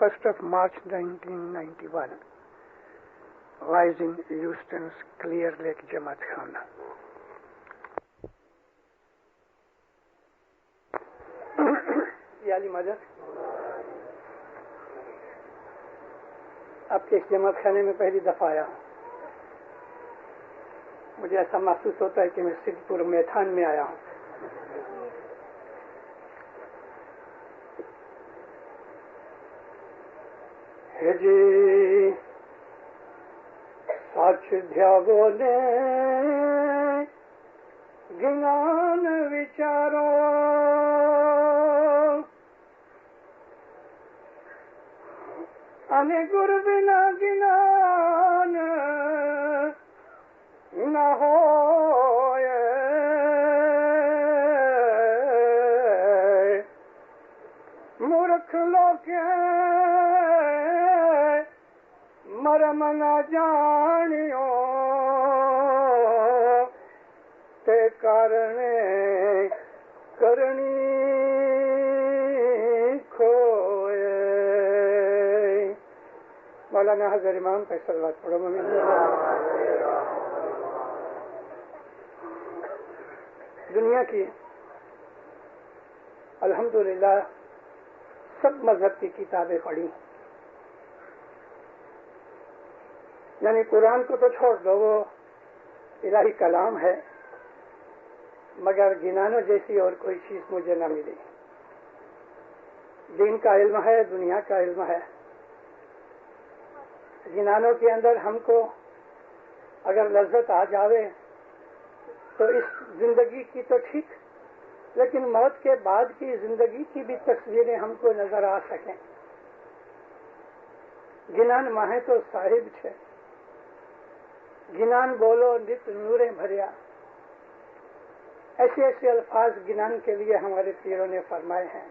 1st of March 1991, lies in Houston's Clear Lake Jamaat Khana. علی مدد آپ کے اس جماعت خانے میں پہلی دفعہ آیا ہوں. مجھے ایسا محسوس ہوتا ہے کہ میں صرف پور میدان میں آیا ہوں. ہے جی سچ دھیاو نے گنان وچارو انے گر بنا گنان نہ ہوئے مورکھ لوگ مرم نہ جانیو تے کارنے کرنی کھوئے. مولانا حضرت امام پہ صلوات پڑھو. دنیا کی الحمدللہ سب مذہب کی کتابیں پڑھی، یعنی قرآن کو تو چھوڑ دو، وہ الہی کلام ہے، مگر گنانوں جیسی اور کوئی چیز مجھے نہ ملی. دین کا علم ہے، دنیا کا علم ہے. گنانوں کے اندر ہم کو اگر لذت آ جاوے تو اس زندگی کی تو ٹھیک، لیکن موت کے بعد کی زندگی کی بھی تصویریں ہم کو نظر آ سکیں. گنان ماہیں تو صاحب چھے، گنان بولو نت نوریں بھریا. ایسے ایسے الفاظ گنان کے لیے ہمارے پیروں نے فرمائے ہیں.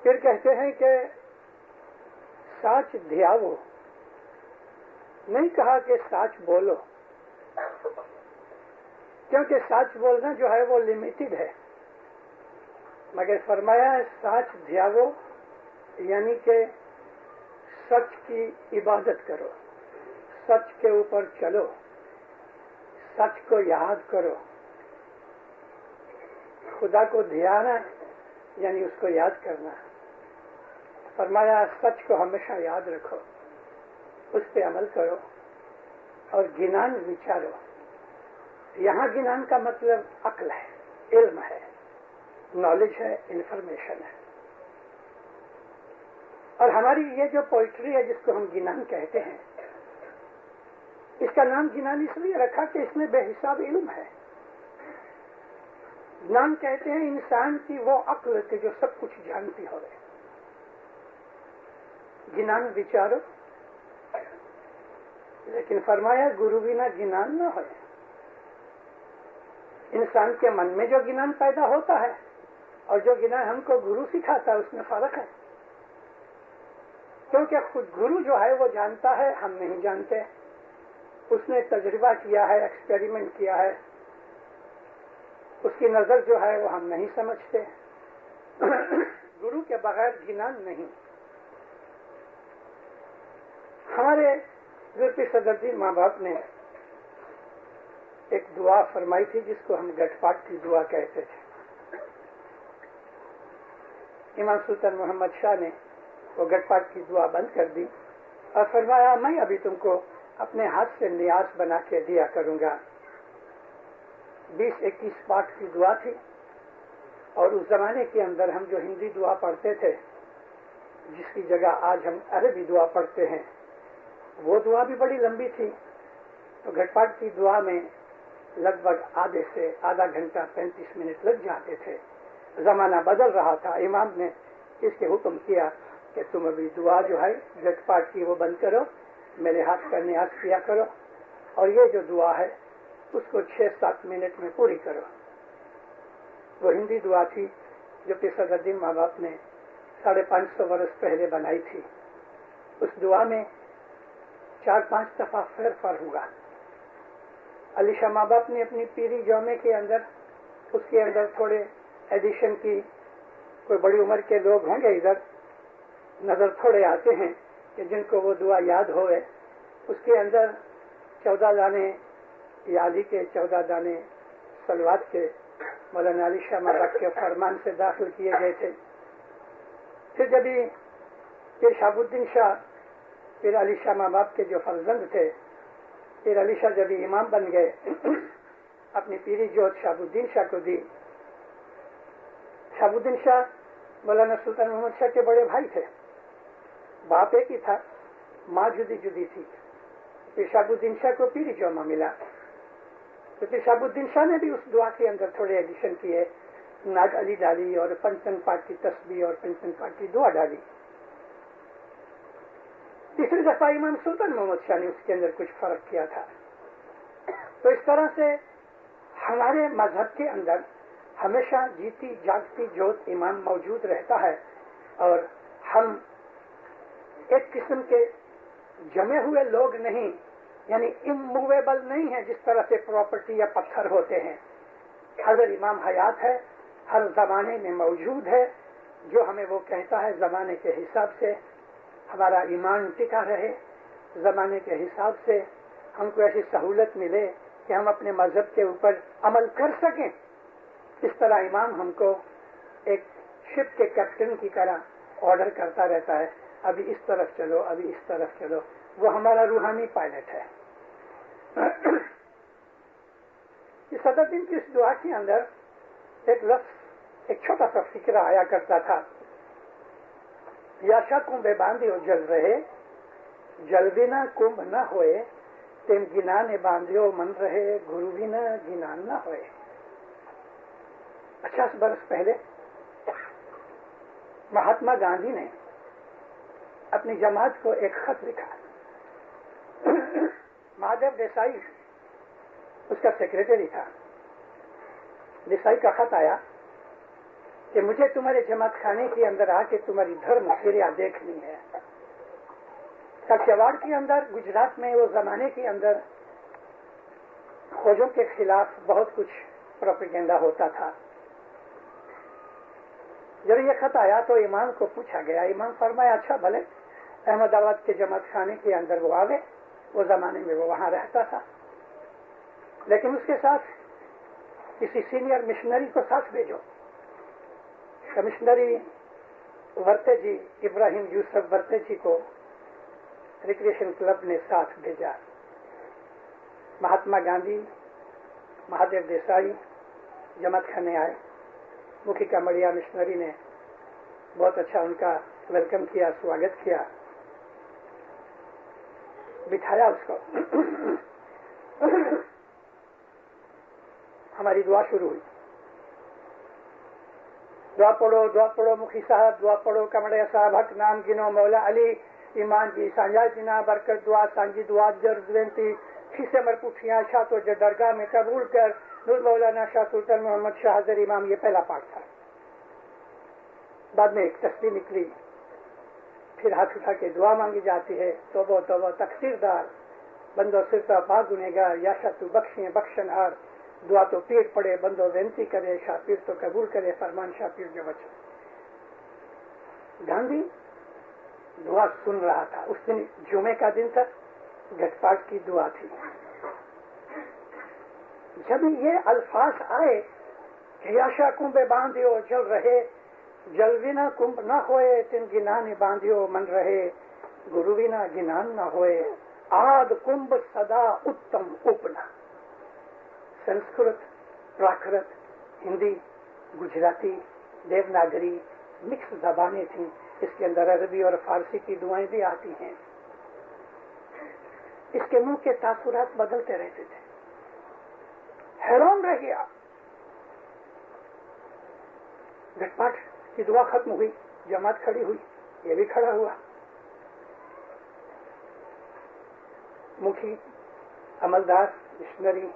پھر کہتے ہیں کہ ساچ دھیاو، نہیں کہا کہ ساچ بولو، کیونکہ سچ بولنا جو ہے وہ لمیٹڈ ہے، مگر فرمایا ہے سچ دھیاو، یعنی کہ سچ کی عبادت کرو، سچ کے اوپر چلو، سچ کو یاد کرو. خدا کو دھیانا یعنی اس کو یاد کرنا. فرمایا سچ کو ہمیشہ یاد رکھو، اس پہ عمل کرو اور گنان وچارو. یہاں گنان کا مطلب عقل ہے، علم ہے، نالج ہے، انفارمیشن ہے. اور ہماری یہ جو پوئٹری ہے جس کو ہم گنان کہتے ہیں، اس کا نام گنان اس لیے رکھا کہ اس میں بے حساب علم ہے. گنان کہتے ہیں انسان کی وہ عقل کہ جو سب کچھ جانتی ہوئے. گنان وچارو، لیکن فرمایا گرو بنا گنان نہ ہوئے. انسان کے من میں جو گنان پیدا ہوتا ہے اور جو گنان ہم کو گرو سکھاتا ہے اس میں فرق ہے. کیونکہ خود گرو جو ہے وہ جانتا ہے، ہم نہیں جانتے. اس نے تجربہ کیا ہے، ایکسپیریمنٹ کیا ہے، اس کی نظر جو ہے وہ ہم نہیں سمجھتے. گرو کے بغیر گنان نہیں. ہمارے ضرور صدر الدین ماں باپ نے ایک دعا فرمائی تھی جس کو ہم گٹ پاٹ کی دعا کہتے تھے. امام سلطان محمد شاہ نے وہ گٹ پاٹ کی دعا بند کر دی اور فرمایا میں ابھی تم کو اپنے ہاتھ سے نیاز بنا کے دیا کروں گا. 20-21 پاٹ کی دعا تھی، اور اس زمانے کے اندر ہم جو ہندی دعا پڑھتے تھے جس کی جگہ آج ہم عربی دعا پڑھتے ہیں، وہ دعا بھی بڑی لمبی تھی. تو گھٹ پاٹ کی دعا میں لگ بھگ آدھے سے آدھا گھنٹہ 35 منٹ لگ جاتے تھے. زمانہ بدل رہا تھا. امام نے اس کے حکم کیا کہ تم ابھی دعا جو ہے گھٹ پاٹ کی وہ بند کرو، میرے ہاتھ کا نیاز کیا کرو، اور یہ جو دعا ہے اس کو 6-7 منٹ میں پوری کرو. وہ ہندی دعا تھی جو کہ صدر الدین ماں باپ نے 550 برس پہلے بنائی تھی. اس دعا میں 4-5 دفعہ پھر ہوا. علی شاہ ماں باپ نے اپنی پیری جومے کے اندر اس کے اندر تھوڑے ایڈیشن کی کوئی بڑی عمر کے لوگ ہوں گے ادھر نظر تھوڑے آتے ہیں کہ جن کو وہ دعا یاد ہوئے. اس کے اندر 14 دانے یا علی کے 14 دانے صلوات کے مولانا علی شاہ مبارک کے فرمان سے داخل کیے گئے تھے. پھر جب پھر شہاب الدین شاہ پھر علی شاہ ماں باپ کے جو فرزند تھے، پھر علی شاہ جب امام بن گئے اپنی پیری جوت شہاب الدین شاہ کو دی. شہاب الدین شاہ مولانا سلطان محمد شاہ کے بڑے بھائی تھے، باپ ایک ہی تھا، ماں جدی جدی تھی. پھر شہاب الدین شاہ کو پیری جوما ملا، تو پھر شہاب الدین شاہ نے بھی اس دعا کے اندر تھوڑے ایڈیشن کیے، ناگ علی ڈالی اور پنچن پاٹ کی تسبیح اور پنچن پاٹ کی دعا ڈالی. تیسری دفعہ امام سلطان محمد شاہ نے اس کے اندر کچھ فرق کیا تھا. تو اس طرح سے ہمارے مذہب کے اندر ہمیشہ جیتی جاگتی جوت امام موجود رہتا ہے، اور ہم ایک قسم کے جمے ہوئے لوگ نہیں، یعنی اموویبل نہیں ہیں جس طرح سے پراپرٹی یا پتھر ہوتے ہیں. اگر امام حیات ہے، ہر زمانے میں موجود ہے، جو ہمیں وہ کہتا ہے زمانے کے حساب سے ہمارا ایمان ٹکا رہے، زمانے کے حساب سے ہم کو ایسی سہولت ملے کہ ہم اپنے مذہب کے اوپر عمل کر سکیں. اس طرح امام ہم کو ایک شپ کے کیپٹن کی طرح آرڈر کرتا رہتا ہے، ابھی اس طرف چلو، ابھی اس طرف چلو. وہ ہمارا روحانی پائلٹ ہے. اس 17 دن کی اس دعا کے اندر ایک لفظ، ایک چھوٹا سا فکرہ آیا کرتا تھا، یاشا کنبے باندھیو جل رہے، جل بنا کنب نہ ہوئے، تم گنانے باندھیو من رہے، گرو بنا گنان نہ ہوئے. 50 برس پہلے مہاتما گاندھی نے اپنی جماعت کو ایک خط لکھا. مہادیو دیسائی اس کا سیکریٹری تھا. دیسائی کا خط آیا کہ مجھے تمہارے جماعت خانے کے اندر آ کے تمہاری دھرم کریا دیکھنی ہے. کچھیواڑ کے اندر گجرات میں وہ زمانے کے اندر فوجوں کے خلاف بہت کچھ پروپیگنڈا ہوتا تھا. جب یہ خط آیا تو امام کو پوچھا گیا. امام فرمایا اچھا بھلے، احمد آباد کے جماعت خانے کے اندر وہ آوے، وہ زمانے میں وہ وہاں رہتا تھا، لیکن اس کے ساتھ کسی سینئر مشنری کو ساتھ بھیجو. کمشنری ورتے جی، ابراہیم یوسف ورتے جی کو ریکریشن کلب نے ساتھ بھیجا. مہاتما گاندھی، مہادیو دیسائی جماعت خانے آئے. مکھی کمڑیا مشنری نے بہت اچھا ان کا ویلکم کیا، سواگت کیا، بٹھایا اس کو. ہماری دعا شروع ہوئی. دعا پڑھو مکھی صاحب، دعا پڑھو کمڑیا صاحب، حق نام گنو مولا علی، ایمان جی سانجا جنا برکت دعا سانجی دعا جرد وینتی کھیسے مر پوچھیاں شاہ تو درگاہ میں قبول کر نور مولانا شاہ سلطان محمد شاہ حضر امام. یہ پہلا پارٹ تھا. بعد میں ایک تسبیح نکلی، پھر ہاتھ اٹھا کے دعا مانگی جاتی ہے. توبہ توبہ تقصیر دار بندو سرتا پا گنےگار، یا شاہ تو بخشیں بخشن ہار. دعا تو پیر پڑے بندو وینتی کرے، شاہ پیر تو قبول کرے فرمان شاہ پیر جو بچے. گاندھی دعا سن رہا تھا. اس دن جمعے کا دن تھا، گھٹ پاٹ کی دعا تھی. جب یہ الفاظ آئے کہ یاشا کنبے باندھیو جل رہے، جل بنا کنب نہ ہوئے، تم گنانے باندھیو من رہے، گرو بنا گنان نہ ہوئے، آد کنب سدا اتم اوپنا. سنسکرت، پراکرت، ہندی، گجراتی، دیوناگری مکس زبانیں تھیں. اس کے اندر عربی اور فارسی کی دعائیں بھی آتی ہیں. اس کے منہ کے تاثرات بدلتے رہتے تھے. حیران رہ گیا. گھٹ پاٹ کی دعا ختم ہوئی، جماعت کھڑی ہوئی، یہ بھی کھڑا ہوا. مکھی، عملدار، مشنری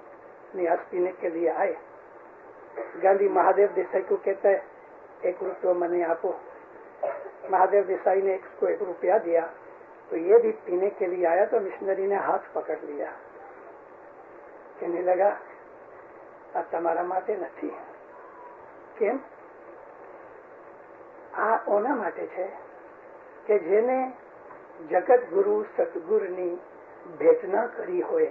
نیاز پینے کے لیے آئے. گاندھی مہادیو دیسائی کو کہتا ہے 1 روپیہ منے آپو. مہادیو دیسائی نے اس کو 1 روپیہ دیا تو یہ بھی پینے کے لیے آیا. تو مشنری نے ہاتھ پکڑ لیا، کہنے لگا اب تمہارا ماتے نتھی. کیم؟ આ ઓના માટે છે કે જેને જગત ગુરુ સદગુરુની ભેટના કરી હોય,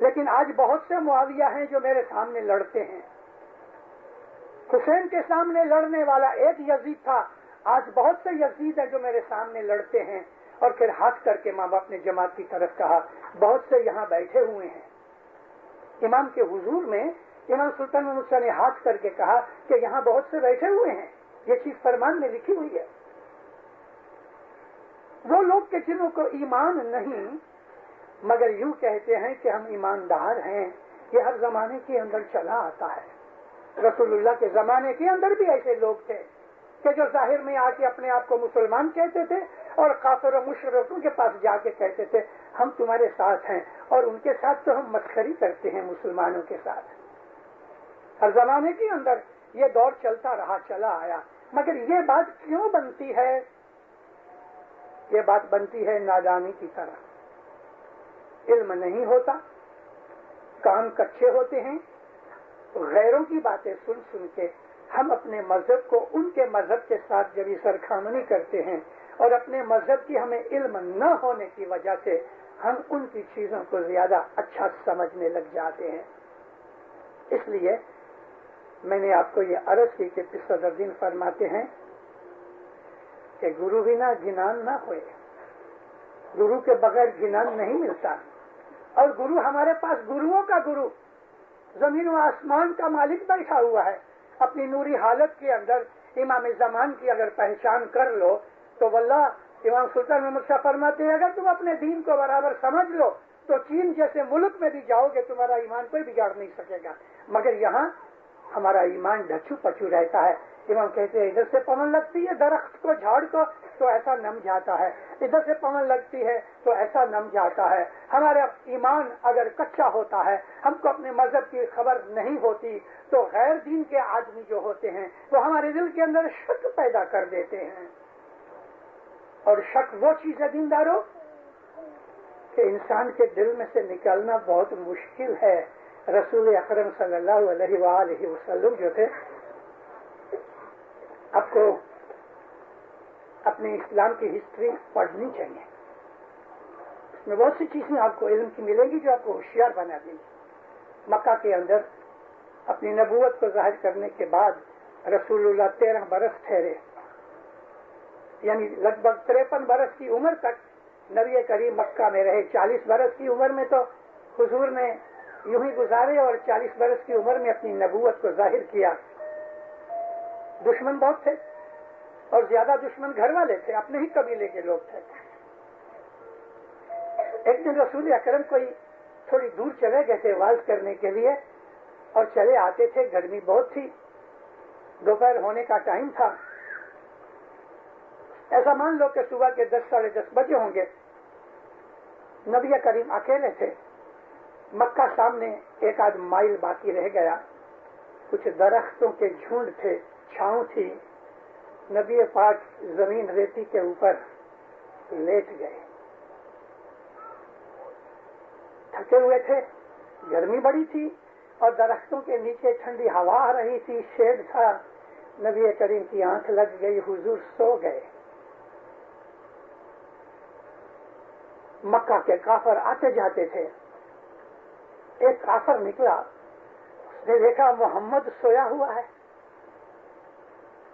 لیکن آج بہت سے معاویہ ہیں جو میرے سامنے لڑتے ہیں. حسین کے سامنے لڑنے والا ایک یزید تھا، آج بہت سے یزید ہیں جو میرے سامنے لڑتے ہیں. اور پھر ہاتھ کر کے ماں باپ نے جماعت کی طرف کہا بہت سے یہاں بیٹھے ہوئے ہیں. امام کے حضور میں امام سلطان محمود شاہ نے ہاتھ کر کے کہا کہ یہاں بہت سے بیٹھے ہوئے ہیں، یہ چیز فرمان میں لکھی ہوئی ہے. وہ لوگ کہ جنہوں کو ایمان نہیں مگر یوں کہتے ہیں کہ ہم ایماندار ہیں، یہ ہر زمانے کے اندر چلا آتا ہے. رسول اللہ کے زمانے کے اندر بھی ایسے لوگ تھے کہ جو ظاہر میں آ کے اپنے آپ کو مسلمان کہتے تھے اور کافر و مشرکوں کے پاس جا کے کہتے تھے ہم تمہارے ساتھ ہیں، اور ان کے ساتھ تو ہم مسخری کرتے ہیں مسلمانوں کے ساتھ. ہر زمانے کے اندر یہ دور چلتا رہا، چلا آیا. مگر یہ بات کیوں بنتی ہے؟ یہ بات بنتی ہے نادانی کی طرح. علم نہیں ہوتا، کام کچے ہوتے ہیں، غیروں کی باتیں سن سن کے ہم اپنے مذہب کو ان کے مذہب کے ساتھ جب سرخامنی کرتے ہیں، اور اپنے مذہب کی ہمیں علم نہ ہونے کی وجہ سے ہم ان کی چیزوں کو زیادہ اچھا سمجھنے لگ جاتے ہیں. اس لیے میں نے آپ کو یہ عرض کی کہ صدرالدین فرماتے ہیں کہ گرو بنا گنان نہ ہوئے، گرو کے بغیر گنان نہیں ملتا. اور گرو ہمارے پاس گروؤں کا گرو، زمین و آسمان کا مالک بیٹھا ہوا ہے. اپنی نوری حالت کے اندر امام زمان کی اگر پہچان کر لو تو واللہ امام سلطان محمود شاہ فرماتے ہیں اگر تم اپنے دین کو برابر سمجھ لو تو چین جیسے ملک میں بھی جاؤ گے تمہارا ایمان کوئی بگاڑ نہیں سکے گا. مگر یہاں ہمارا ایمان ڈھچو پچو رہتا ہے. امام کہتے ہیں ادھر سے پون لگتی ہے درخت کو جھاڑ کو تو ایسا نم جاتا ہے، ادھر سے پون لگتی ہے تو ایسا نم جاتا ہے. ہمارا ایمان اگر کچا ہوتا ہے، ہم کو اپنے مذہب کی خبر نہیں ہوتی تو غیر دین کے آدمی جو ہوتے ہیں وہ ہمارے دل کے اندر شک پیدا کر دیتے ہیں. اور شک وہ چیز ہے دینداروں کہ انسان کے دل میں سے نکلنا بہت مشکل ہے. رسول اکرم صلی اللہ علیہ وآلہ وسلم جو تھے، آپ کو اپنے اسلام کی ہسٹری پڑھنی چاہیے. اس میں بہت سی چیزیں آپ کو علم کی ملیں گی جو آپ کو ہوشیار بنا دیں گی. مکہ کے اندر اپنی نبوت کو ظاہر کرنے کے بعد رسول اللہ 13 برس ٹھہرے، یعنی لگ بھگ 53 برس کی عمر تک نبی کریم مکہ میں رہے. 40 برس کی عمر میں تو حضور نے یوں ہی گزارے اور 40 برس کی عمر میں اپنی نبوت کو ظاہر کیا. دشمن بہت تھے اور زیادہ دشمن گھر والے تھے، اپنے ہی قبیلے کے لوگ تھے. ایک دن رسول اکرم کوئی تھوڑی دور چلے گئے تھے واز کرنے کے لیے، اور چلے آتے تھے. گرمی بہت تھی، دوپہر ہونے کا ٹائم تھا. ایسا مان لو کہ صبح کے 10 ساڑھے 10 بجے ہوں گے. نبی کریم اکیلے تھے. مکہ سامنے ایک آدھ مائل باقی رہ گیا. کچھ درختوں کے جھنڈ تھے، چھاؤں تھی. نبی پاک زمین ریتی کے اوپر لیٹ گئے. تھکے ہوئے تھے، گرمی بڑی تھی اور درختوں کے نیچے ٹھنڈی ہوا آ رہی تھی، شیڈ تھا. نبی کریم کی آنکھ لگ گئی، حضور سو گئے. مکہ کے کافر آتے جاتے تھے. ایک کافر نکلا، اس نے دیکھا محمد سویا ہوا ہے.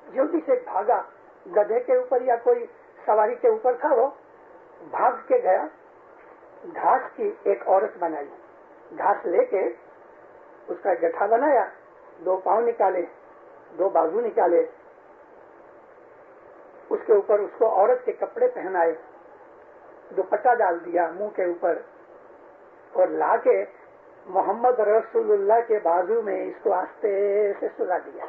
جلدی سے بھاگا، گدھے کے اوپر یا کوئی سواری کے اوپر تھا، وہ بھاگ کے گیا. گھاس کی ایک عورت بنائی، گھاس لے کے اس کا گٹھا بنایا، 2 پاؤں نکالے، 2 بازو نکالے، اس کے اوپر اس کو عورت کے کپڑے پہنائے، دوپٹہ ڈال دیا منہ کے اوپر، اور لا کے محمد رسول اللہ کے بازو میں اس کو آستے سے سلا دیا.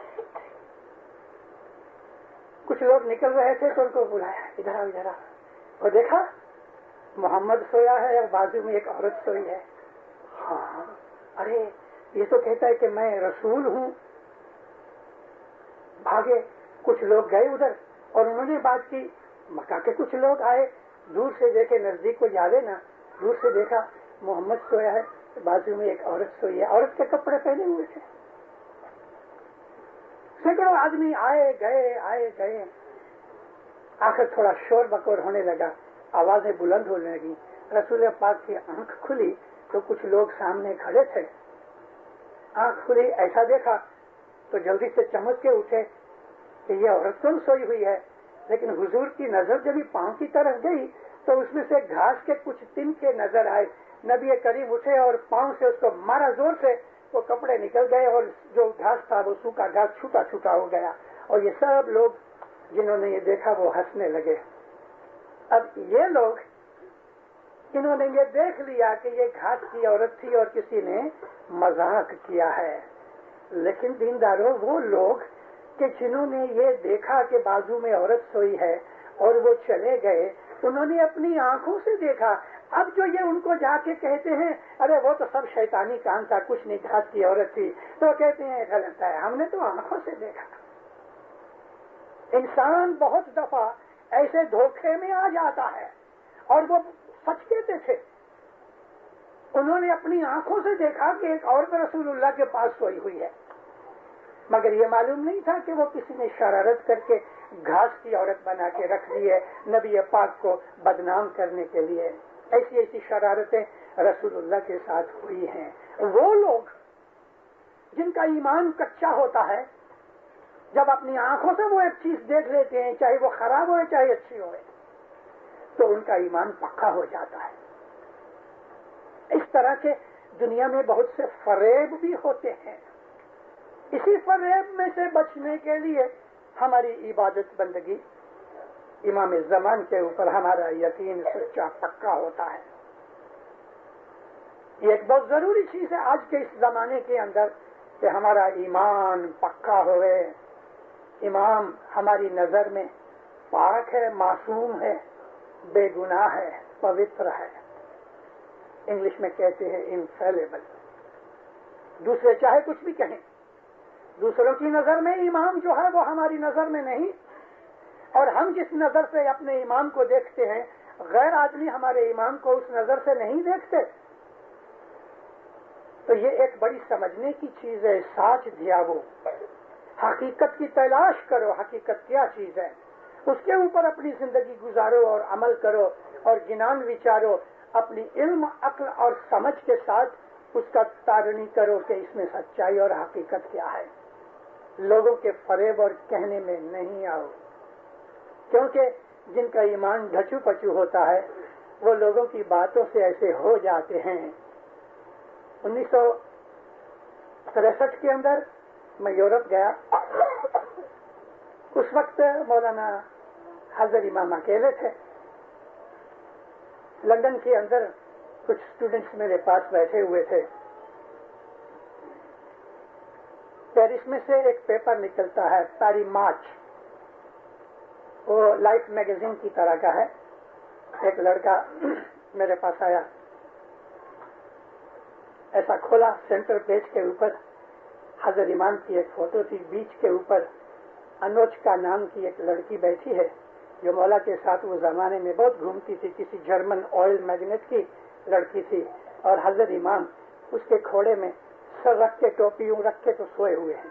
کچھ لوگ نکل رہے تھے تو ان کو بلایا، ادھر آؤ ادھر آؤ. اور دیکھا محمد سویا ہے اور بازو میں ایک عورت سوئی ہے. ہاں، ارے یہ تو کہتا ہے کہ میں رسول ہوں. بھاگے. کچھ لوگ گئے ادھر اور انہوں نے بات کی. مکہ کے کچھ لوگ آئے، دور سے دیکھے، نزدیک کو جاوے نا، دور سے دیکھا محمد سویا ہے، بازو میں ایک عورت سوئی ہے. عورت کے کپڑے پہنے ہوئے تھے. سینکڑوں آدمی آئے گئے. آخر تھوڑا شور بکور ہونے لگا، آوازیں بلند ہونے لگی. رسول پاک کی آنکھ کھلی تو کچھ لوگ سامنے کھڑے تھے، آنکھ کھلی، ایسا دیکھا تو جلدی سے چمک کے اٹھے کہ یہ عورت تو سوئی ہوئی ہے، لیکن حضور کی نظر جب پاؤں کی طرف گئی تو اس میں سے گھاس کے کچھ تنکے نظر آئے. نبی کریم اٹھے اور پاؤں سے اس کو مارا زور سے، وہ کپڑے نکل گئے اور جو گھاس تھا وہ سوکھا گھاس چھوٹا چھوٹا ہو گیا. اور یہ سب لوگ جنہوں نے یہ دیکھا وہ ہنسنے لگے. اب یہ لوگ انہوں نے یہ دیکھ لیا کہ یہ گھاس کی عورت تھی اور کسی نے مذاق کیا ہے، لیکن دینداروں وہ لوگ کہ جنہوں نے یہ دیکھا کہ بازو میں عورت سوئی ہے اور وہ چلے گئے، انہوں نے اپنی آنکھوں سے دیکھا. اب جو یہ ان کو جا کے کہتے ہیں ارے وہ تو سب شیطانی کام تھا، کچھ نہیں، گھاس کی عورت تھی، تو کہتے ہیں غلط ہے، ہم نے تو آنکھوں سے دیکھا. انسان بہت دفعہ ایسے دھوکے میں آ جاتا ہے، اور وہ سچ کہتے تھے. انہوں نے اپنی آنکھوں سے دیکھا کہ ایک عورت رسول اللہ کے پاس سوئی ہوئی ہے، مگر یہ معلوم نہیں تھا کہ وہ کسی نے شرارت کر کے گھاس کی عورت بنا کے رکھ دی ہے نبی پاک کو بدنام کرنے کے لیے. ایسی ایسی شرارتیں رسول اللہ کے ساتھ ہوئی ہیں. وہ لوگ جن کا ایمان کچا ہوتا ہے، جب اپنی آنکھوں سے وہ ایک چیز دیکھ لیتے ہیں، چاہے وہ خراب ہوئے چاہے اچھی ہوئے، تو ان کا ایمان پکا ہو جاتا ہے. اس طرح کے دنیا میں بہت سے فریب بھی ہوتے ہیں. اسی فریب میں سے بچنے کے لیے ہماری عبادت بندگی امام زمان کے اوپر ہمارا یقین سچا پکا ہوتا ہے. یہ ایک بہت ضروری چیز ہے آج کے اس زمانے کے اندر کہ ہمارا ایمان پکا ہوئے. امام ہماری نظر میں پاک ہے، معصوم ہے، بے گناہ ہے، پوتر ہے. انگلش میں کہتے ہیں انفیلیبل. دوسرے چاہے کچھ بھی کہیں، دوسروں کی نظر میں امام جو ہے وہ ہماری نظر میں نہیں، اور ہم جس نظر سے اپنے امام کو دیکھتے ہیں غیر آدمی ہمارے امام کو اس نظر سے نہیں دیکھتے. تو یہ ایک بڑی سمجھنے کی چیز ہے. ساچ دھیاوو، حقیقت کی تلاش کرو. حقیقت کیا چیز ہے اس کے اوپر اپنی زندگی گزارو اور عمل کرو اور جنان وچارو. اپنی علم، عقل اور سمجھ کے ساتھ اس کا تارنی کرو کہ اس میں سچائی اور حقیقت کیا ہے. لوگوں کے فریب اور کہنے میں نہیں آؤ، کیونکہ جن کا ایمان ڈھچو پچو ہوتا ہے وہ لوگوں کی باتوں سے ایسے ہو جاتے ہیں. 1963 کے اندر میں یورپ گیا. اس وقت مولانا حضرت امام اکیلے تھے. لندن کے اندر کچھ اسٹوڈنٹس میرے پاس بیٹھے ہوئے تھے. پیرس میں سے ایک پیپر نکلتا ہے پاری مارچ، وہ لائف میگزین کی طرح کا ہے. ایک لڑکا میرے پاس آیا، ایسا کھولا، سینٹر پیج کے اوپر حضرت امام کی ایک فوٹو تھی، بیچ کے اوپر انوچکا نام کی ایک لڑکی بیٹھی ہے جو مولا کے ساتھ وہ زمانے میں بہت گھومتی تھی، کسی جرمن آئل میگنیٹ کی لڑکی تھی، اور حضرت امام اس کے کھوڑے میں سر رکھ کے، ٹوپی یوں رکھ کے تو سوئے ہوئے ہیں.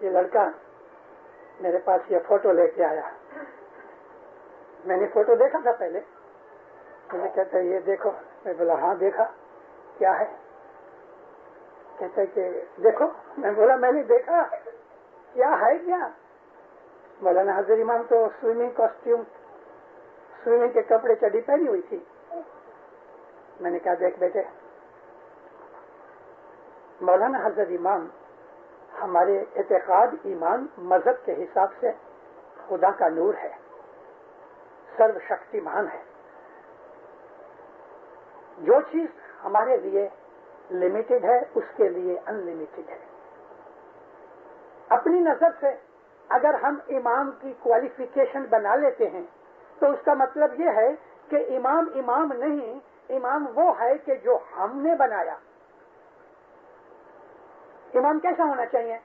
یہ لڑکا میرے پاس یہ فوٹو لے کے آیا. میں نے فوٹو دیکھا تھا پہلے، مجھے کہتا ہے یہ دیکھو. میں بولا ہاں دیکھا. کیا ہے؟ کہتا ہے کہ دیکھو. میں بولا میں نے دیکھا، کیا ہے کیا؟ مولانا حضرت امام تو سوئمنگ کاسٹیوم، سوئمنگ کے کپڑے چڈی پہنی ہوئی تھی. میں نے کہا دیکھ بیٹے، مولانا حضرت امام ہمارے اعتقاد، ایمان، مذہب کے حساب سے خدا کا نور ہے، سرو شکتیمان ہے. جو چیز ہمارے لیے لمیٹڈ ہے اس کے لیے ان لمیٹڈ ہے. اپنی نظر سے اگر ہم امام کی کوالیفیکیشن بنا لیتے ہیں تو اس کا مطلب یہ ہے کہ امام امام نہیں، امام وہ ہے کہ جو ہم نے بنایا. امام کیسا ہونا چاہیے؟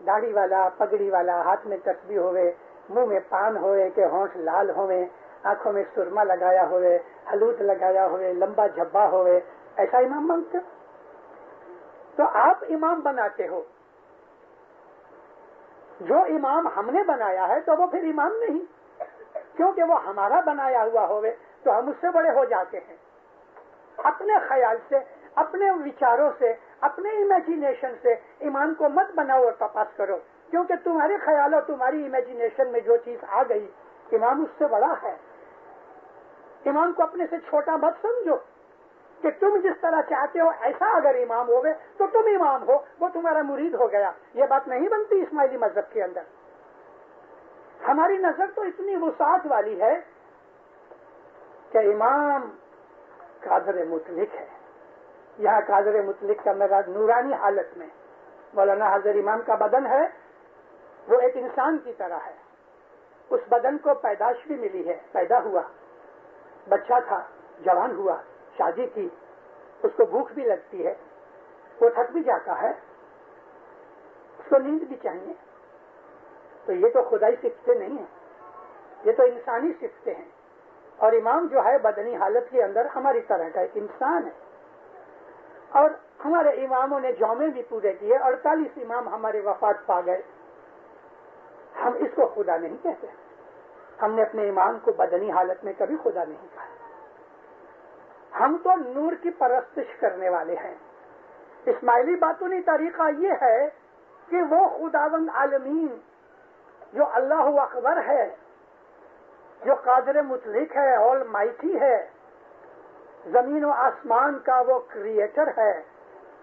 داڑھی والا، پگڑی والا، ہاتھ میں تسبیح ہوئے، منہ میں پان ہوئے کہ ہونٹ لال ہوئے، آنکھوں میں سرما لگایا ہوئے، حلوت لگایا ہوئے، لمبا جھبا ہوئے. ایسا امام مانگتے ہو؟ تو آپ امام بناتے ہو. جو امام ہم نے بنایا ہے تو وہ پھر امام نہیں، کیونکہ وہ ہمارا بنایا ہوا ہوئے تو ہم اس سے بڑے ہو جاتے ہیں. اپنے خیال سے، اپنے وچاروں سے، اپنے امیجینیشن سے ایمان کو مت بناؤ اور تپاس کرو، کیونکہ تمہارے خیال اور تمہاری امیجینیشن میں جو چیز آ گئی امام اس سے بڑا ہے۔ امام کو اپنے سے چھوٹا مت سمجھو کہ تم جس طرح چاہتے ہو ایسا اگر امام ہوگے تو تم امام ہو، وہ تمہارا مرید ہو گیا۔ یہ بات نہیں بنتی اسماعیلی مذہب کے اندر۔ ہماری نظر تو اتنی وسعت والی ہے کہ امام قادر مطلق ہے۔ یہاں قادر مطلق کا مراد نورانی حالت میں مولانا حضرت امام کا بدن ہے، وہ ایک انسان کی طرح ہے۔ اس بدن کو پیدائش بھی ملی ہے، پیدا ہوا، بچہ تھا، جوان ہوا، شادی کی، اس کو بھوک بھی لگتی ہے، وہ تھک بھی جاتا ہے، اس کو نیند بھی چاہیے۔ تو یہ تو خدائی صفتیں نہیں ہیں، یہ تو انسانی صفتیں ہیں۔ اور امام جو ہے بدنی حالت کے اندر ہماری طرح کا ایک انسان ہے۔ اور ہمارے اماموں نے جومے بھی پورے کیے، 48 امام ہمارے وفات پا گئے۔ ہم اس کو خدا نہیں کہتے، ہم نے اپنے امام کو بدنی حالت میں کبھی خدا نہیں کہا۔ ہم تو نور کی پرستش کرنے والے ہیں۔ اسماعیلی باطنی طریقہ یہ ہے کہ وہ خداوند عالمین جو اللہ اکبر ہے، جو قادر مطلق ہے، آل مائٹی ہے، زمین و آسمان کا وہ کریٹر ہے،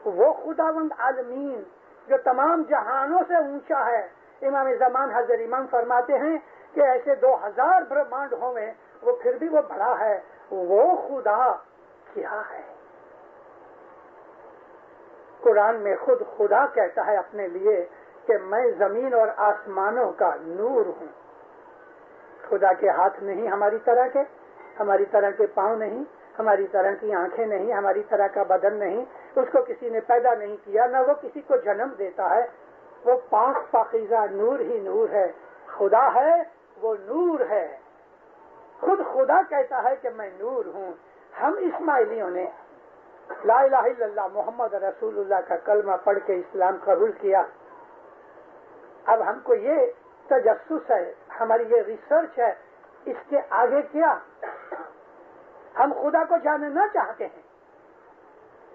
وہ خداوند عالمین جو تمام جہانوں سے اونچا ہے۔ امام زمان حضرت امام فرماتے ہیں کہ ایسے 2000 برہمانڈ ہوں گے، وہ پھر بھی وہ بڑا ہے۔ وہ خدا کیا ہے؟ قرآن میں خود خدا کہتا ہے اپنے لیے کہ میں زمین اور آسمانوں کا نور ہوں۔ خدا کے ہاتھ نہیں ہماری طرح کے، ہماری طرح کے پاؤں نہیں، ہماری طرح کی آنکھیں نہیں، ہماری طرح کا بدن نہیں، اس کو کسی نے پیدا نہیں کیا، نہ وہ کسی کو جنم دیتا ہے۔ وہ پاک پاکیزہ نور ہی نور ہے۔ خدا ہے، وہ نور ہے۔ خود خدا کہتا ہے کہ میں نور ہوں۔ ہم اسماعیلیوں نے لا الہ الا اللہ محمد رسول اللہ کا کلمہ پڑھ کے اسلام قبول کیا۔ اب ہم کو یہ تجسس ہے، ہماری یہ ریسرچ ہے، اس کے آگے کیا؟ ہم خدا کو جاننا چاہتے ہیں،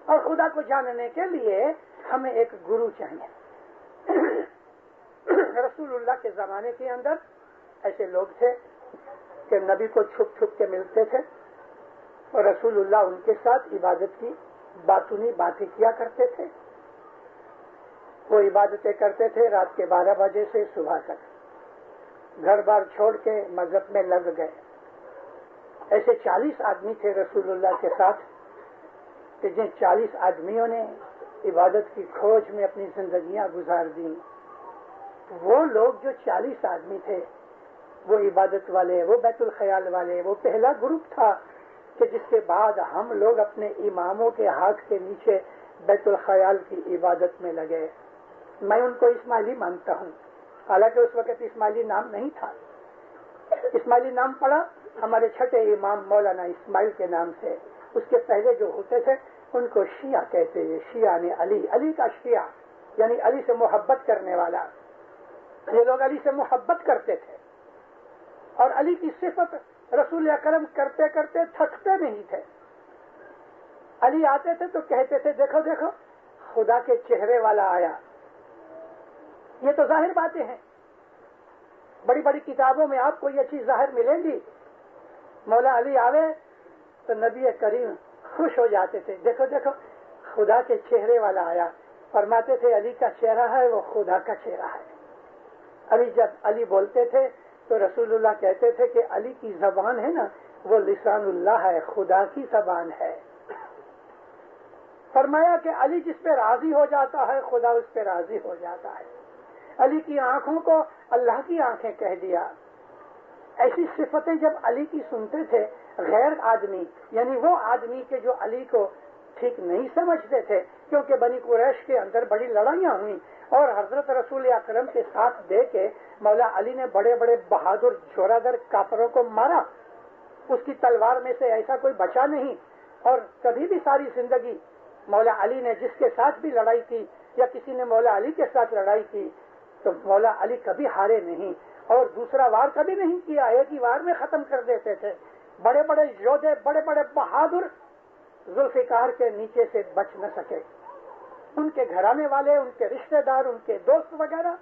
اور خدا کو جاننے کے لیے ہمیں ایک گرو چاہیے۔ رسول اللہ کے زمانے کے اندر ایسے لوگ تھے کہ نبی کو چھپ چھپ کے ملتے تھے، اور رسول اللہ ان کے ساتھ عبادت کی باطنی باتیں کیا کرتے تھے۔ وہ عبادتیں کرتے تھے رات کے 12 بجے سے صبح تک، گھر بار چھوڑ کے مذہب میں لگ گئے۔ ایسے 40 آدمی تھے رسول اللہ کے ساتھ کہ جن 40 آدمیوں نے عبادت کی کھوج میں اپنی زندگیاں گزار دیں۔ وہ لوگ جو 40 آدمی تھے وہ عبادت والے، وہ بیت الخیال والے، وہ پہلا گروپ تھا کہ جس کے بعد ہم لوگ اپنے اماموں کے ہاتھ کے نیچے بیت الخیال کی عبادت میں لگے۔ میں ان کو اسماعیلی مانتا ہوں، حالانکہ اس وقت اسماعیلی نام نہیں تھا۔ اسماعیلی نام پڑا ہمارے چھٹے امام مولانا اسماعیل کے نام سے۔ اس کے پہلے جو ہوتے تھے ان کو شیعہ کہتے ہیں، شیعہ نے علی کا شیعہ یعنی علی سے محبت کرنے والا۔ یہ لوگ علی سے محبت کرتے تھے اور علی کی صفت رسول اکرم کرتے کرتے تھکتے نہیں تھے۔ علی آتے تھے تو کہتے تھے دیکھو دیکھو خدا کے چہرے والا آیا۔ یہ تو ظاہر باتیں ہیں، بڑی بڑی کتابوں میں آپ کو یہ چیز ظاہر ملیں گی۔ مولا علی آوے تو نبی کریم خوش ہو جاتے تھے، دیکھو دیکھو خدا کے چہرے والا آیا۔ فرماتے تھے علی کا چہرہ ہے وہ خدا کا چہرہ ہے۔ علی جب علی بولتے تھے تو رسول اللہ کہتے تھے کہ علی کی زبان ہے نا وہ لسان اللہ ہے، خدا کی زبان ہے۔ فرمایا کہ علی جس پہ راضی ہو جاتا ہے خدا اس پہ راضی ہو جاتا ہے۔ علی کی آنکھوں کو اللہ کی آنکھیں کہہ دیا۔ ایسی صفتیں جب علی کی سنتے تھے غیر آدمی یعنی وہ آدمی کے جو علی کو ٹھیک نہیں سمجھتے تھے، کیونکہ بنی قریش کے اندر بڑی لڑائیاں ہوئیں اور حضرت رسول اکرم کے ساتھ دے کے مولا علی نے بڑے بڑے بہادر جورادر کافروں کو مارا، اس کی تلوار میں سے ایسا کوئی بچا نہیں۔ اور کبھی بھی ساری زندگی مولا علی نے جس کے ساتھ بھی لڑائی کی یا کسی نے مولا علی کے ساتھ لڑائی کی تو مولا علی کبھی ہارے نہیں، اور دوسرا وار کبھی نہیں کیا، ایک ہی وار میں ختم کر دیتے تھے۔ بڑے بڑے یودھے، بڑے بڑے بہادر ذوالفقار کے نیچے سے بچ نہ سکے. ان کے گھرانے والے، ان کے رشتہ دار، ان کے دوست وغیرہ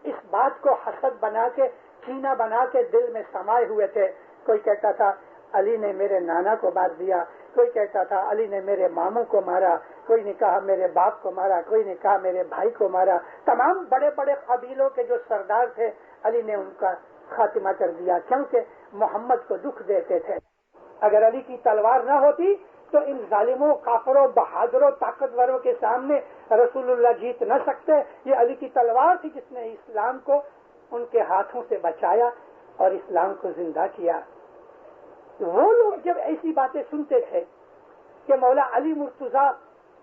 اس بات کو حسد بنا کے، کینہ بنا کے دل میں سمائے ہوئے تھے. کوئی کہتا تھا علی نے میرے نانا کو مار دیا، کوئی کہتا تھا علی نے میرے ماموں کو مارا، کوئی نے کہا میرے باپ کو مارا، کوئی نے کہا میرے بھائی کو مارا. تمام بڑے بڑے قبیلوں کے جو سردار تھے علی نے ان کا خاتمہ کر دیا، کیونکہ محمد کو دکھ دیتے تھے. اگر علی کی تلوار نہ ہوتی تو ان ظالموں، کافروں، بہادروں، طاقتوروں کے سامنے رسول اللہ جیت نہ سکتے. یہ علی کی تلوار تھی جس نے اسلام کو ان کے ہاتھوں سے بچایا اور اسلام کو زندہ کیا. وہ لوگ جب ایسی باتیں سنتے تھے کہ مولا علی مرتضیٰ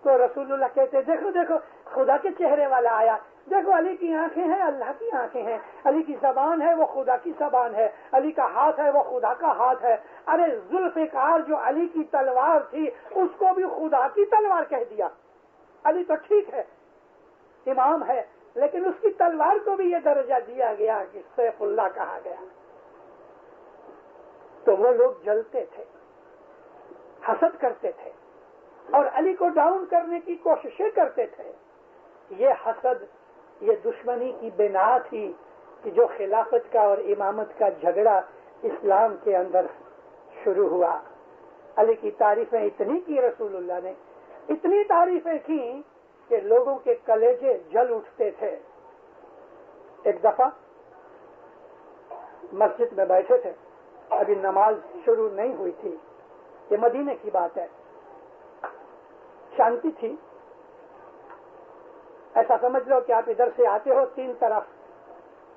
کو رسول اللہ کہتے دیکھو دیکھو خدا کے چہرے والا آیا، دیکھو علی کی آنکھیں ہیں اللہ کی آنکھیں ہیں، علی کی زبان ہے وہ خدا کی زبان ہے، علی کا ہاتھ ہے وہ خدا کا ہاتھ ہے. ارے ذوالفقار جو علی کی تلوار تھی اس کو بھی خدا کی تلوار کہہ دیا. علی تو ٹھیک ہے امام ہے، لیکن اس کی تلوار کو بھی یہ درجہ دیا گیا کہ سیف اللہ کہا گیا. تو وہ لوگ جلتے تھے، حسد کرتے تھے اور علی کو ڈاؤن کرنے کی کوششیں کرتے تھے. یہ حسد، یہ دشمنی کی بنا تھی کہ جو خلافت کا اور امامت کا جھگڑا اسلام کے اندر شروع ہوا. علی کی تعریفیں اتنی کی رسول اللہ نے، اتنی تعریفیں کی کہ لوگوں کے کلیجے جل اٹھتے تھے. ایک دفعہ مسجد میں بیٹھے تھے، ابھی نماز شروع نہیں ہوئی تھی، یہ مدینے کی بات ہے، شانتی تھی. ایسا سمجھ لو کہ آپ ادھر سے آتے ہو، تین طرف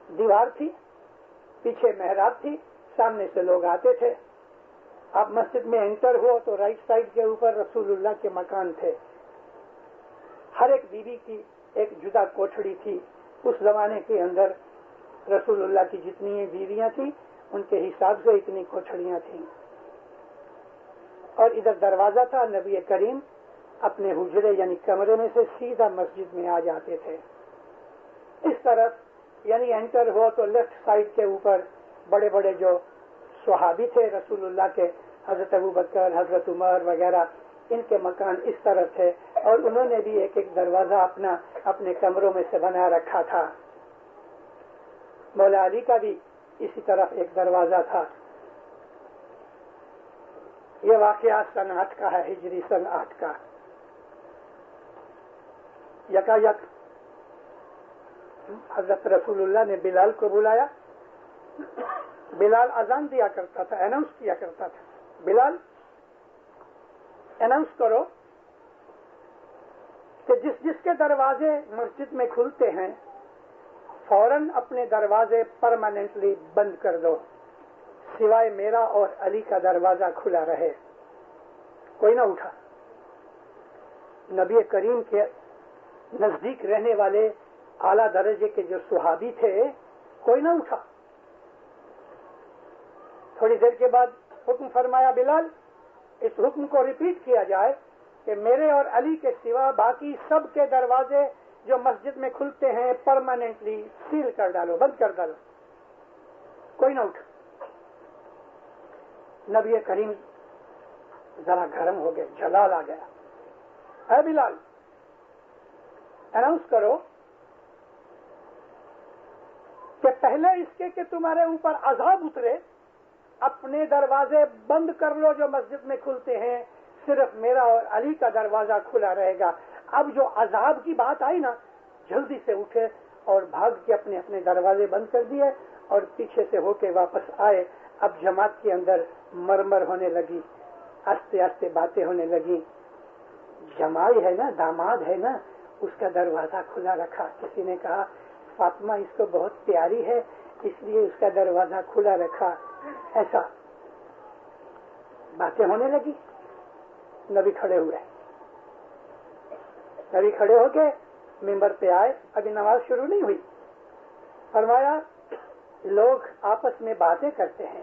دیوار تھی، پیچھے محراب تھی، سامنے سے لوگ آتے تھے. آپ مسجد میں انٹر ہو تو رائٹ سائڈ کے اوپر رسول اللہ کے مکان تھے. ہر ایک بیوی کی ایک جدا کوٹھڑی تھی. اس زمانے کے اندر رسول اللہ کی جتنی بیویاں تھیں ان کے حساب سے اتنی کوٹھڑیاں تھیں. اور ادھر دروازہ تھا. نبی کریم اپنے حجرے یعنی کمرے میں سے سیدھا مسجد میں آ جاتے تھے. اس طرف یعنی انٹر ہو تو لیفٹ سائڈ کے اوپر بڑے بڑے جو صحابی تھے رسول اللہ کے، حضرت ابوبکر، حضرت عمر وغیرہ، ان کے مکان اس طرف تھے اور انہوں نے بھی ایک ایک دروازہ اپنے کمروں میں سے بنا رکھا تھا. مولا علی کا بھی اسی طرف ایک دروازہ تھا. یہ واقعہ سن 8 کا ہے، ہجری سن 8 کا. یکا یک حضرت رسول اللہ نے بلال کو بلایا. بلال اذان دیا کرتا تھا، اناؤنس کیا کرتا تھا. بلال اناؤنس کرو کہ جس جس کے دروازے مسجد میں کھلتے ہیں فوراً اپنے دروازے پرماننٹلی بند کر دو، سوائے میرا اور علی کا دروازہ کھلا رہے. کوئی نہ اٹھا. نبی کریم کے نزدیک رہنے والے اعلیٰ درجے کے جو صحابی تھے کوئی نہ اٹھا. تھوڑی دیر کے بعد حکم فرمایا بلال اس حکم کو ریپیٹ کیا جائے کہ میرے اور علی کے سوا باقی سب کے دروازے جو مسجد میں کھلتے ہیں پرماننٹلی سیل کر ڈالو، بند کر ڈالو. کوئی نہ اٹھا. نبی کریم ذرا گرم ہو گئے، جلال آ گیا. اے بلال اناؤنس کرو کہ پہلے اس کے کہ تمہارے اوپر عذاب اترے اپنے دروازے بند کر لو جو مسجد میں کھلتے ہیں، صرف میرا اور علی کا دروازہ کھلا رہے گا. اب جو عذاب کی بات آئی نا، جلدی سے اٹھے اور بھاگ کے اپنے اپنے دروازے بند کر دیے اور پیچھے سے ہو کے واپس آئے. اب جماعت کے اندر مرمر ہونے لگی، آہستہ آہستہ باتیں ہونے لگی. جمائی ہے نا، داماد ہے نا، اس کا دروازہ کھلا رکھا. کسی نے کہا فاطمہ اس کو بہت پیاری ہے اس لیے اس کا دروازہ کھلا رکھا. ایسا باتیں ہونے لگی. نبی کھڑے ہوئے. نبی کھڑے ہو کے ممبر پہ آئے. ابھی نماز شروع نہیں ہوئی. فرمایا لوگ آپس میں باتیں کرتے ہیں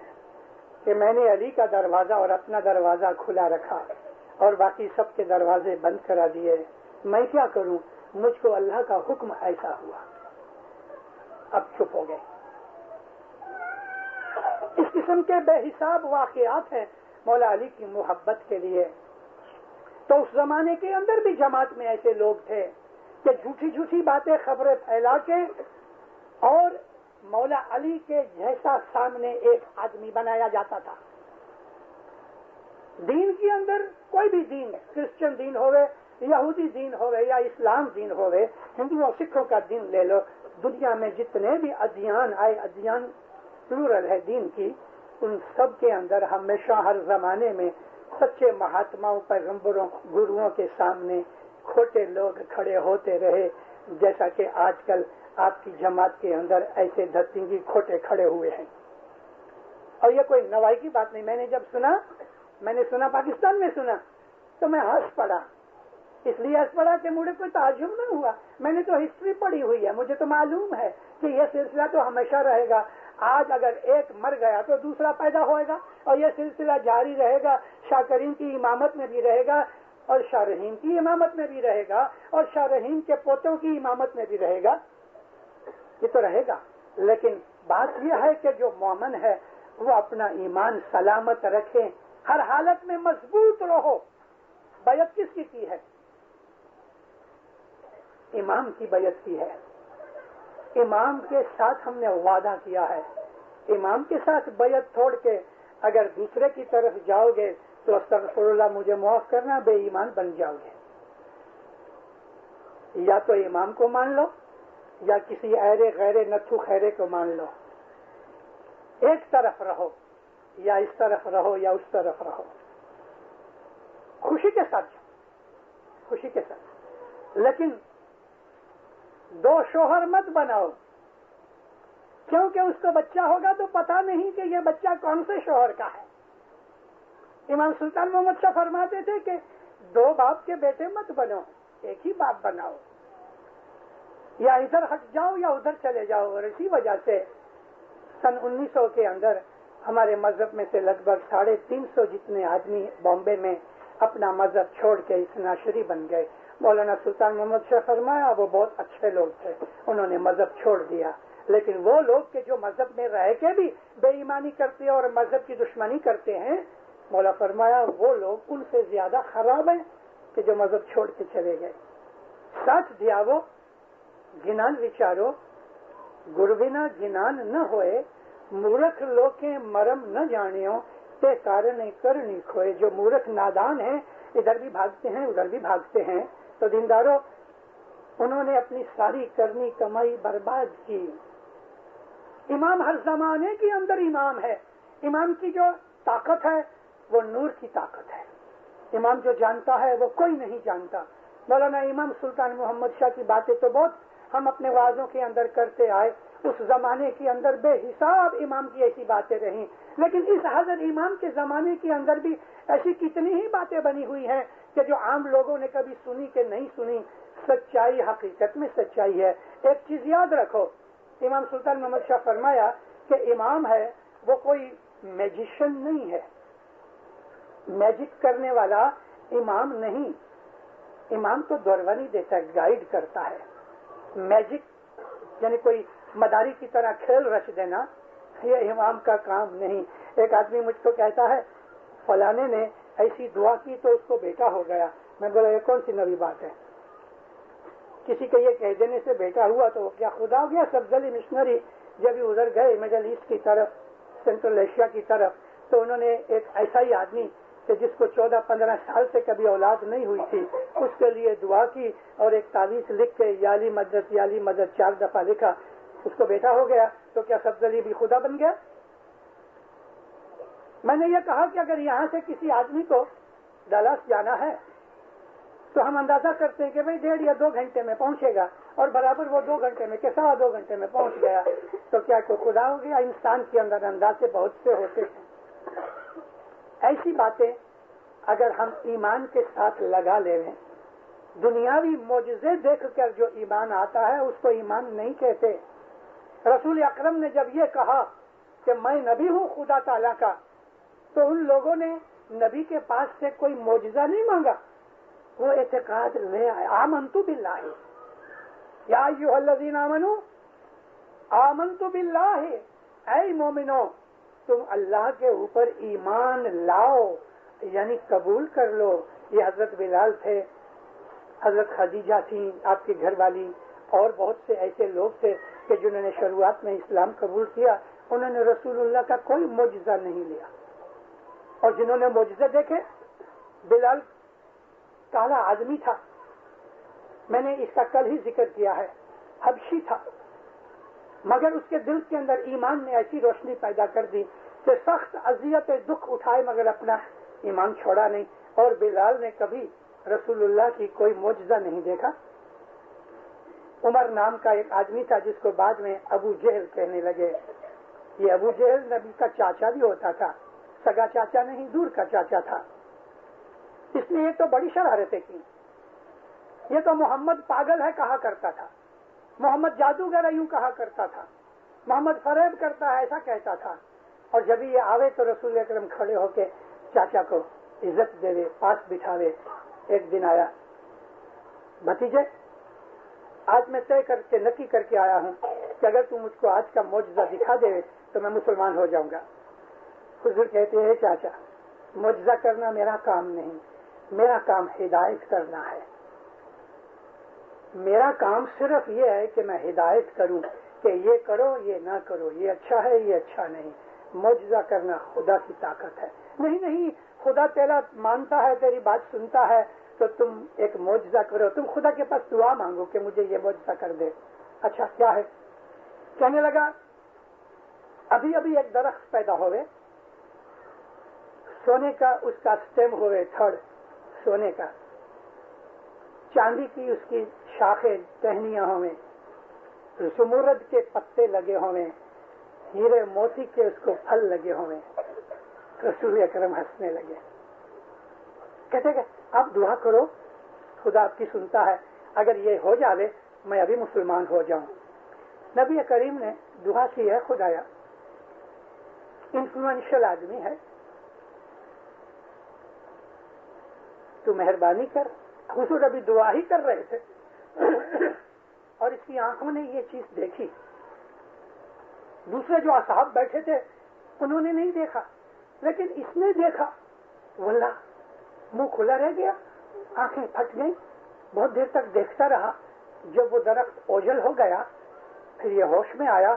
کہ میں نے علی کا دروازہ اور اپنا دروازہ کھلا رکھا اور باقی سب کے دروازے بند کرا دیے. میں کیا کروں؟ مجھ کو اللہ کا حکم ایسا ہوا. اب چپ ہو گئے. اس قسم کے بے حساب واقعات ہیں مولا علی کی محبت کے لیے. تو اس زمانے کے اندر بھی جماعت میں ایسے لوگ تھے کہ جھوٹی جھوٹی باتیں خبریں پھیلا کے اور مولا علی کے جیسا سامنے ایک آدمی بنایا جاتا تھا. دین کے اندر کوئی بھی دین، کرسچن دین ہوئے، یہودی دین ہوئے یا اسلام دین ہوئے، ہندوؤں سکھوں کا دین لے لو، دنیا میں جتنے بھی ادیان آئے، ادیان پلورل ہے دین کی، ان سب کے اندر ہمیشہ ہر زمانے میں سچے مہاتماؤں، پیغمبروں، گروؤں کے سامنے کھوٹے لوگ کھڑے ہوتے رہے، جیسا کہ آج کل آپ کی جماعت کے اندر ایسے دھتنگی کھوٹے کھڑے ہوئے ہیں. اور یہ کوئی نوائی کی بات نہیں. میں نے سنا پاکستان میں سنا تو میں ہنس پڑا. اس لیے ہنس پڑا کہ مجھے کوئی تعجب نہیں ہوا. میں نے تو ہسٹری پڑھی ہوئی ہے، مجھے تو معلوم ہے کہ یہ سلسلہ تو ہمیشہ رہے گا. آج اگر ایک مر گیا تو دوسرا پیدا ہوئے گا اور یہ سلسلہ جاری رہے گا. شاہ کریم کی امامت میں بھی رہے گا اور شاہ رحیم کی امامت میں بھی رہے گا اور شاہ رحیم کے پوتوں کی امامت میں بھی رہے گا. یہ تو رہے گا. لیکن بات یہ ہے کہ جو مومن ہے وہ اپنا ایمان سلامت رکھے، ہر حالت میں مضبوط رہو. بیعت کس کی ہے؟ امام کی بیعت کی ہے. امام کے ساتھ ہم نے وعدہ کیا ہے. امام کے ساتھ بیعت چھوڑ کے اگر دوسرے کی طرف جاؤ گے تو استغفر اللہ مجھے معاف کرنا، بے ایمان بن جاؤ گے. یا تو امام کو مان لو یا کسی ایرے غیر نتھو خیرے کو مان لو. ایک طرف رہو، یا اس طرف رہو یا اس طرف رہو. خوشی کے ساتھ جاؤ، خوشی کے ساتھ. لیکن دو شوہر مت بناؤ، کیونکہ اس کو بچہ ہوگا تو پتا نہیں کہ یہ بچہ کون سے شوہر کا ہے. امام سلطان محمد شاہ فرماتے تھے کہ دو باپ کے بیٹے مت بنو، ایک ہی باپ بناؤ. یا ادھر ہٹ جاؤ یا ادھر چلے جاؤ. اور اسی وجہ سے سن 1900 کے اندر ہمارے مذہب میں سے لگ بھگ 350 جتنے آدمی بامبے میں اپنا مذہب چھوڑ کے اثناعشری بن گئے. مولانا سلطان محمد شاہ فرمایا وہ بہت اچھے لوگ تھے، انہوں نے مذہب چھوڑ دیا. لیکن وہ لوگ کہ جو مذہب میں رہ کے بھی بے ایمانی کرتے اور مذہب کی دشمنی کرتے ہیں، مولا فرمایا وہ لوگ ان سے زیادہ خراب ہیں کہ جو مذہب چھوڑ کے چلے گئے. سچ دیاو گنان وچارو، گروینا گنان نہ ہوئے، مورخ لوکیں مرم نہ جانیو، تے کارن کرنی کھوئے. جو مورخ نادان ہیں، ادھر بھی بھاگتے ہیں ادھر بھی بھاگتے ہیں. تو دینداروں، انہوں نے اپنی ساری کرنی کمائی برباد کی. امام ہر زمانے کے اندر امام ہے. امام کی جو طاقت ہے وہ نور کی طاقت ہے. امام جو جانتا ہے وہ کوئی نہیں جانتا. مولانا امام سلطان محمد شاہ کی باتیں تو بہت ہم اپنے وعظوں کے اندر کرتے آئے. اس زمانے کے اندر بے حساب امام کی ایسی باتیں رہیں. لیکن اس حضرت امام کے زمانے کے اندر بھی ایسی کتنی ہی باتیں بنی ہوئی ہیں کہ جو عام لوگوں نے کبھی سنی کہ نہیں سنی. سچائی حقیقت میں سچائی ہے. ایک چیز یاد رکھو، امام سلطان محمد شاہ فرمایا کہ امام ہے وہ کوئی میجیشین نہیں ہے، میجک کرنے والا امام نہیں. امام تو دروانی دیتا ہے، گائیڈ کرتا ہے. میجک یعنی کوئی مداری کی طرح کھیل رچ دینا، یہ امام کا کام نہیں. ایک آدمی مجھ کو کہتا ہے فلانے نے ایسی دعا کی تو اس کو بیٹا ہو گیا. میں بولا یہ کون سی نئی بات ہے؟ کسی کے یہ کہہ دینے سے بیٹا ہوا تو کیا خدا ہو گیا؟ سبزلی مشنری جب ادھر گئے مڈل ایسٹ کی طرف، سینٹرل ایشیا کی طرف، تو انہوں نے ایک ایسا ہی آدمی کہ جس کو 14-15 سال سے کبھی اولاد نہیں ہوئی تھی، اس کے لیے دعا کی اور ایک تعویذ لکھ کے یالی مدد 4 دفعہ لکھا. اس کو بیٹا ہو گیا. تو کیا سبزلی بھی خدا بن گیا؟ میں نے یہ کہا کہ اگر یہاں سے کسی آدمی کو ڈالاس جانا ہے تو ہم اندازہ کرتے ہیں کہ بھئی 1.5 یا 2 گھنٹے میں پہنچے گا، اور برابر وہ 2 گھنٹے میں کہ 2.25 گھنٹے میں پہنچ گیا. تو کیا کوئی خدا ہو گیا؟ انسان کے اندر اندازے بہت سے ہوتے ہیں. ایسی باتیں اگر ہم ایمان کے ساتھ لگا لے لیں، دنیاوی معجزے دیکھ کر جو ایمان آتا ہے اس کو ایمان نہیں کہتے. رسول اکرم نے جب یہ کہا کہ میں نبی ہوں خدا تعالیٰ کا، تو ان لوگوں نے نبی کے پاس سے کوئی معجزہ نہیں مانگا، وہ اعتقاد لے آئے. آمنت باللہ یا ایھا الذین آمنوا آمنت باللہ، اے مومنو تم اللہ کے اوپر ایمان لاؤ، یعنی قبول کر لو یہ حضرت بلال تھے، حضرت خدیجہ تھیں آپ کی گھر والی، اور بہت سے ایسے لوگ تھے کہ جنہوں نے شروعات میں اسلام قبول کیا، انہوں نے رسول اللہ کا کوئی معجزہ نہیں لیا، اور جنہوں نے معجزے دیکھے، بلال کالا آدمی تھا، میں نے اس کا کل ہی ذکر کیا ہے، حبشی تھا، مگر اس کے دل کے اندر ایمان نے ایسی روشنی پیدا کر دی کہ سخت اذیت دکھ اٹھائے مگر اپنا ایمان چھوڑا نہیں، اور بلال نے کبھی رسول اللہ کی کوئی معجزہ نہیں دیکھا۔ عمر نام کا ایک آدمی تھا جس کو بعد میں ابو جہل کہنے لگے، یہ ابو جہل نبی کا چاچا بھی ہوتا تھا، سگا چاچا نہیں، دور کا چاچا تھا۔ اس نے یہ تو بڑی شرارتیں کی، یہ تو محمد پاگل ہے کہا کرتا تھا، محمد جادوگر ہے یوں کہا کرتا تھا، محمد فریب کرتا ہے ایسا کہتا تھا، اور جب یہ آوے تو رسول اکرم کھڑے ہو کے چاچا کو عزت دے دے، پاس بٹھاوے۔ ایک دن آیا، بھتیجے آج میں طے کر کے نکی کر کے آیا ہوں کہ اگر تم مجھ کو آج کا معجزہ دکھا دے تو میں مسلمان ہو جاؤں گا۔ حضور کہتے ہیں چاچا معجزہ کرنا میرا کام نہیں، میرا کام ہدایت کرنا ہے، میرا کام صرف یہ ہے کہ میں ہدایت کروں کہ یہ کرو یہ نہ کرو، یہ اچھا ہے یہ اچھا نہیں۔ معجزہ کرنا خدا کی طاقت ہے۔ نہیں خدا تیرا مانتا ہے، تیری بات سنتا ہے تو تم ایک معجزہ کرو، تم خدا کے پاس دعا مانگو کہ مجھے یہ معجزہ کر دے۔ اچھا کیا ہے؟ کہنے لگا ابھی ایک درخت پیدا ہوئے، سونے کا اس کا سٹیم ہوئے، تھڑ سونے کا، چاندی کی اس کی شاخیں ٹہنیاں ہوئیں، زمرد کے پتے لگے ہوئیں، ہیرے موتی کے اس کو پھل لگے ہوئے۔ رسول اکرم ہنسنے لگے، کہتے کہ آپ دعا کرو خدا آپ کی سنتا ہے، اگر یہ ہو جاوے میں ابھی مسلمان ہو جاؤں۔ نبی کریم نے دعا کی ہے، خدایا انفلوئنشل آدمی ہے، تو مہربانی کر۔ حضور ابھی دعا ہی کر رہے تھے اور اس کی آنکھوں نے یہ چیز دیکھی، دوسرے جو اصحاب بیٹھے تھے انہوں نے نہیں دیکھا، لیکن اس نے دیکھا، واللہ منہ کھلا رہ گیا، آنکھیں پھٹ گئی، بہت دیر تک دیکھتا رہا۔ جب وہ درخت اوجھل ہو گیا پھر یہ ہوش میں آیا،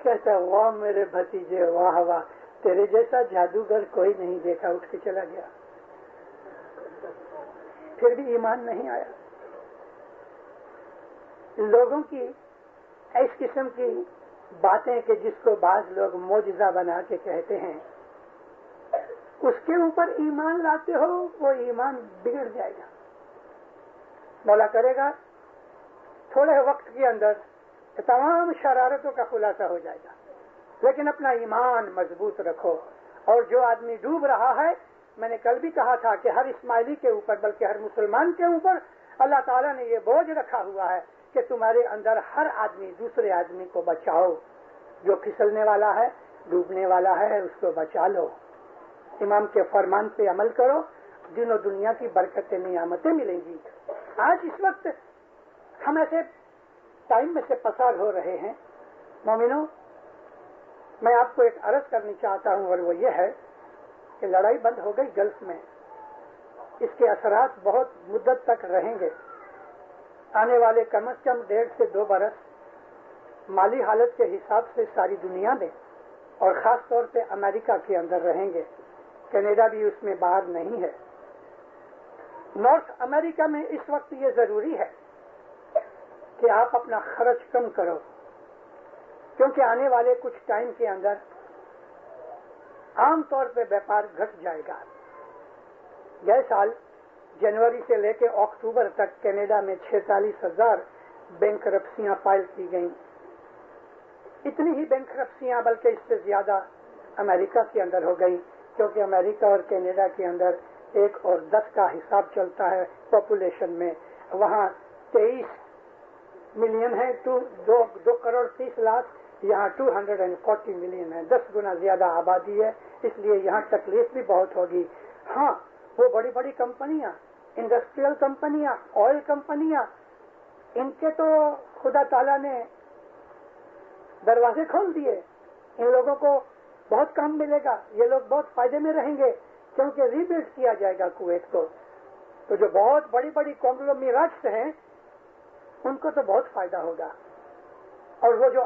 کہتا واہ میرے بھتیجے، واہ واہ تیرے جیسا جادوگر کوئی نہیں دیکھا، اٹھ کے چلا گیا۔ پھر بھی ایمان نہیں آیا۔ لوگوں کی اس قسم کی باتیں کہ جس کو بعض لوگ معجزہ بنا کے کہتے ہیں، اس کے اوپر ایمان لاتے ہو وہ ایمان بگڑ جائے گا۔ مولا کرے گا تھوڑے وقت کے اندر تمام شرارتوں کا خلاصہ ہو جائے گا، لیکن اپنا ایمان مضبوط رکھو۔ اور جو آدمی ڈوب رہا ہے، میں نے کل بھی کہا تھا کہ ہر اسماعیلی کے اوپر بلکہ ہر مسلمان کے اوپر اللہ تعالیٰ نے یہ بوجھ رکھا ہوا ہے کہ تمہارے اندر ہر آدمی دوسرے آدمی کو بچاؤ، جو پھسلنے والا ہے ڈوبنے والا ہے اس کو بچا لو، امام کے فرمان پہ عمل کرو، دین و دنیا کی برکتیں نعمتیں ملیں گی۔ آج اس وقت ہم ایسے ٹائم میں سے پسار ہو رہے ہیں، مومنوں میں آپ کو ایک عرض کرنی چاہتا ہوں، اور وہ یہ ہے کہ لڑائی بند ہو گئی گلف میں، اس کے اثرات بہت مدت تک رہیں گے، آنے والے کم از کم 1.5 سے 2 برس مالی حالت کے حساب سے ساری دنیا میں اور خاص طور پہ امریکہ کے اندر رہیں گے، کینیڈا بھی اس میں باہر نہیں ہے۔ نارتھ امریکہ میں اس وقت یہ ضروری ہے کہ آپ اپنا خرچ کم کرو، کیونکہ آنے والے کچھ ٹائم کے اندر عام طور پہ بیپار گھٹ جائے گا۔ گئے سال جنوری سے لے کے اکتوبر تک کینیڈا میں 46,000 بینکرپسیاں فائل کی گئیں، اتنی ہی بینکرپسیاں بلکہ اس سے زیادہ امریکہ کے اندر ہو گئی، کیونکہ امریکہ اور کینیڈا کے اندر 1 اور 10 کا حساب چلتا ہے پاپولیشن میں، وہاں 23 ملین ہے، 2 کروڑ 30 لاکھ، یہاں 240 ملین ہے، 10 گنا زیادہ آبادی ہے، اس لیے یہاں تکلیف بھی بہت ہوگی۔ ہاں وہ بڑی بڑی کمپنیاں، انڈسٹریل کمپنیاں، آئل کمپنیاں، ان کے تو خدا تعالیٰ نے دروازے کھول دیے، ان لوگوں کو بہت کام ملے گا، یہ لوگ بہت فائدے میں رہیں گے، کیونکہ ری بلڈ کیا جائے گا کویت کو۔ تو جو بہت بڑی بڑی کانگلومیریٹس ہیں ان کو تو بہت فائدہ ہوگا، اور وہ جو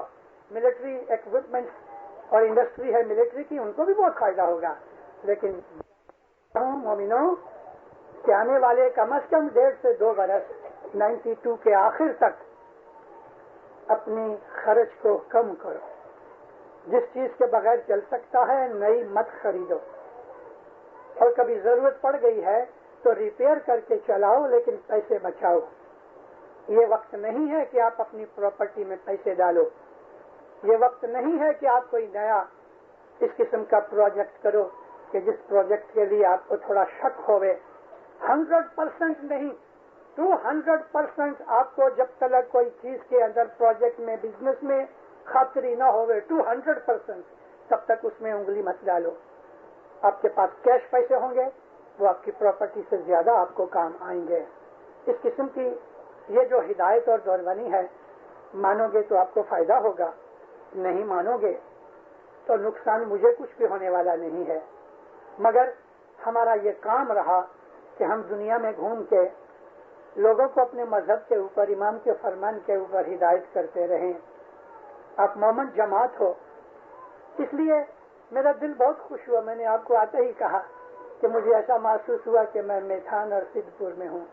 ملٹری ایکوپمنٹ اور انڈسٹری ہے ملٹری کی ان کو بھی بہت فائدہ ہوگا. لیکن مومنوں کہ آنے والے کم از کم 1.5 سے 2 برس 92 کے آخر تک اپنی خرچ کو کم کرو. جس چیز کے بغیر چل سکتا ہے نئی مت خریدو، اور کبھی ضرورت پڑ گئی ہے تو ریپیئر کر کے چلاؤ، لیکن پیسے بچاؤ. یہ وقت نہیں ہے کہ آپ اپنی پراپرٹی میں پیسے ڈالو. یہ وقت نہیں ہے کہ آپ کوئی نیا اس قسم کا پروجیکٹ کرو کہ جس پروجیکٹ کے لیے آپ کو تھوڑا شک ہوئے. 100% نہیں، 200% آپ کو جب تک کوئی چیز کے اندر پروجیکٹ میں بزنس میں خاطری نہ ہوئے 200%، تب تک اس میں انگلی مت ڈالو. آپ کے پاس کیش پیسے ہوں گے وہ آپ کی پراپرٹی سے زیادہ آپ کو کام آئیں گے. اس قسم کی یہ جو ہدایت اور دوربانی ہے، مانو گے تو آپ کو فائدہ ہوگا، نہیں مانو گے تو نقصان مجھے کچھ بھی ہونے والا نہیں ہے. مگر ہمارا یہ کام رہا کہ ہم دنیا میں گھوم کے لوگوں کو اپنے مذہب کے اوپر، امام کے فرمان کے اوپر ہدایت کرتے رہیں. آپ مومن جماعت ہو، اس لیے میرا دل بہت خوش ہوا. میں نے آپ کو آتے ہی کہا کہ مجھے ایسا محسوس ہوا کہ میں میتھان اور سدھپور میں ہوں.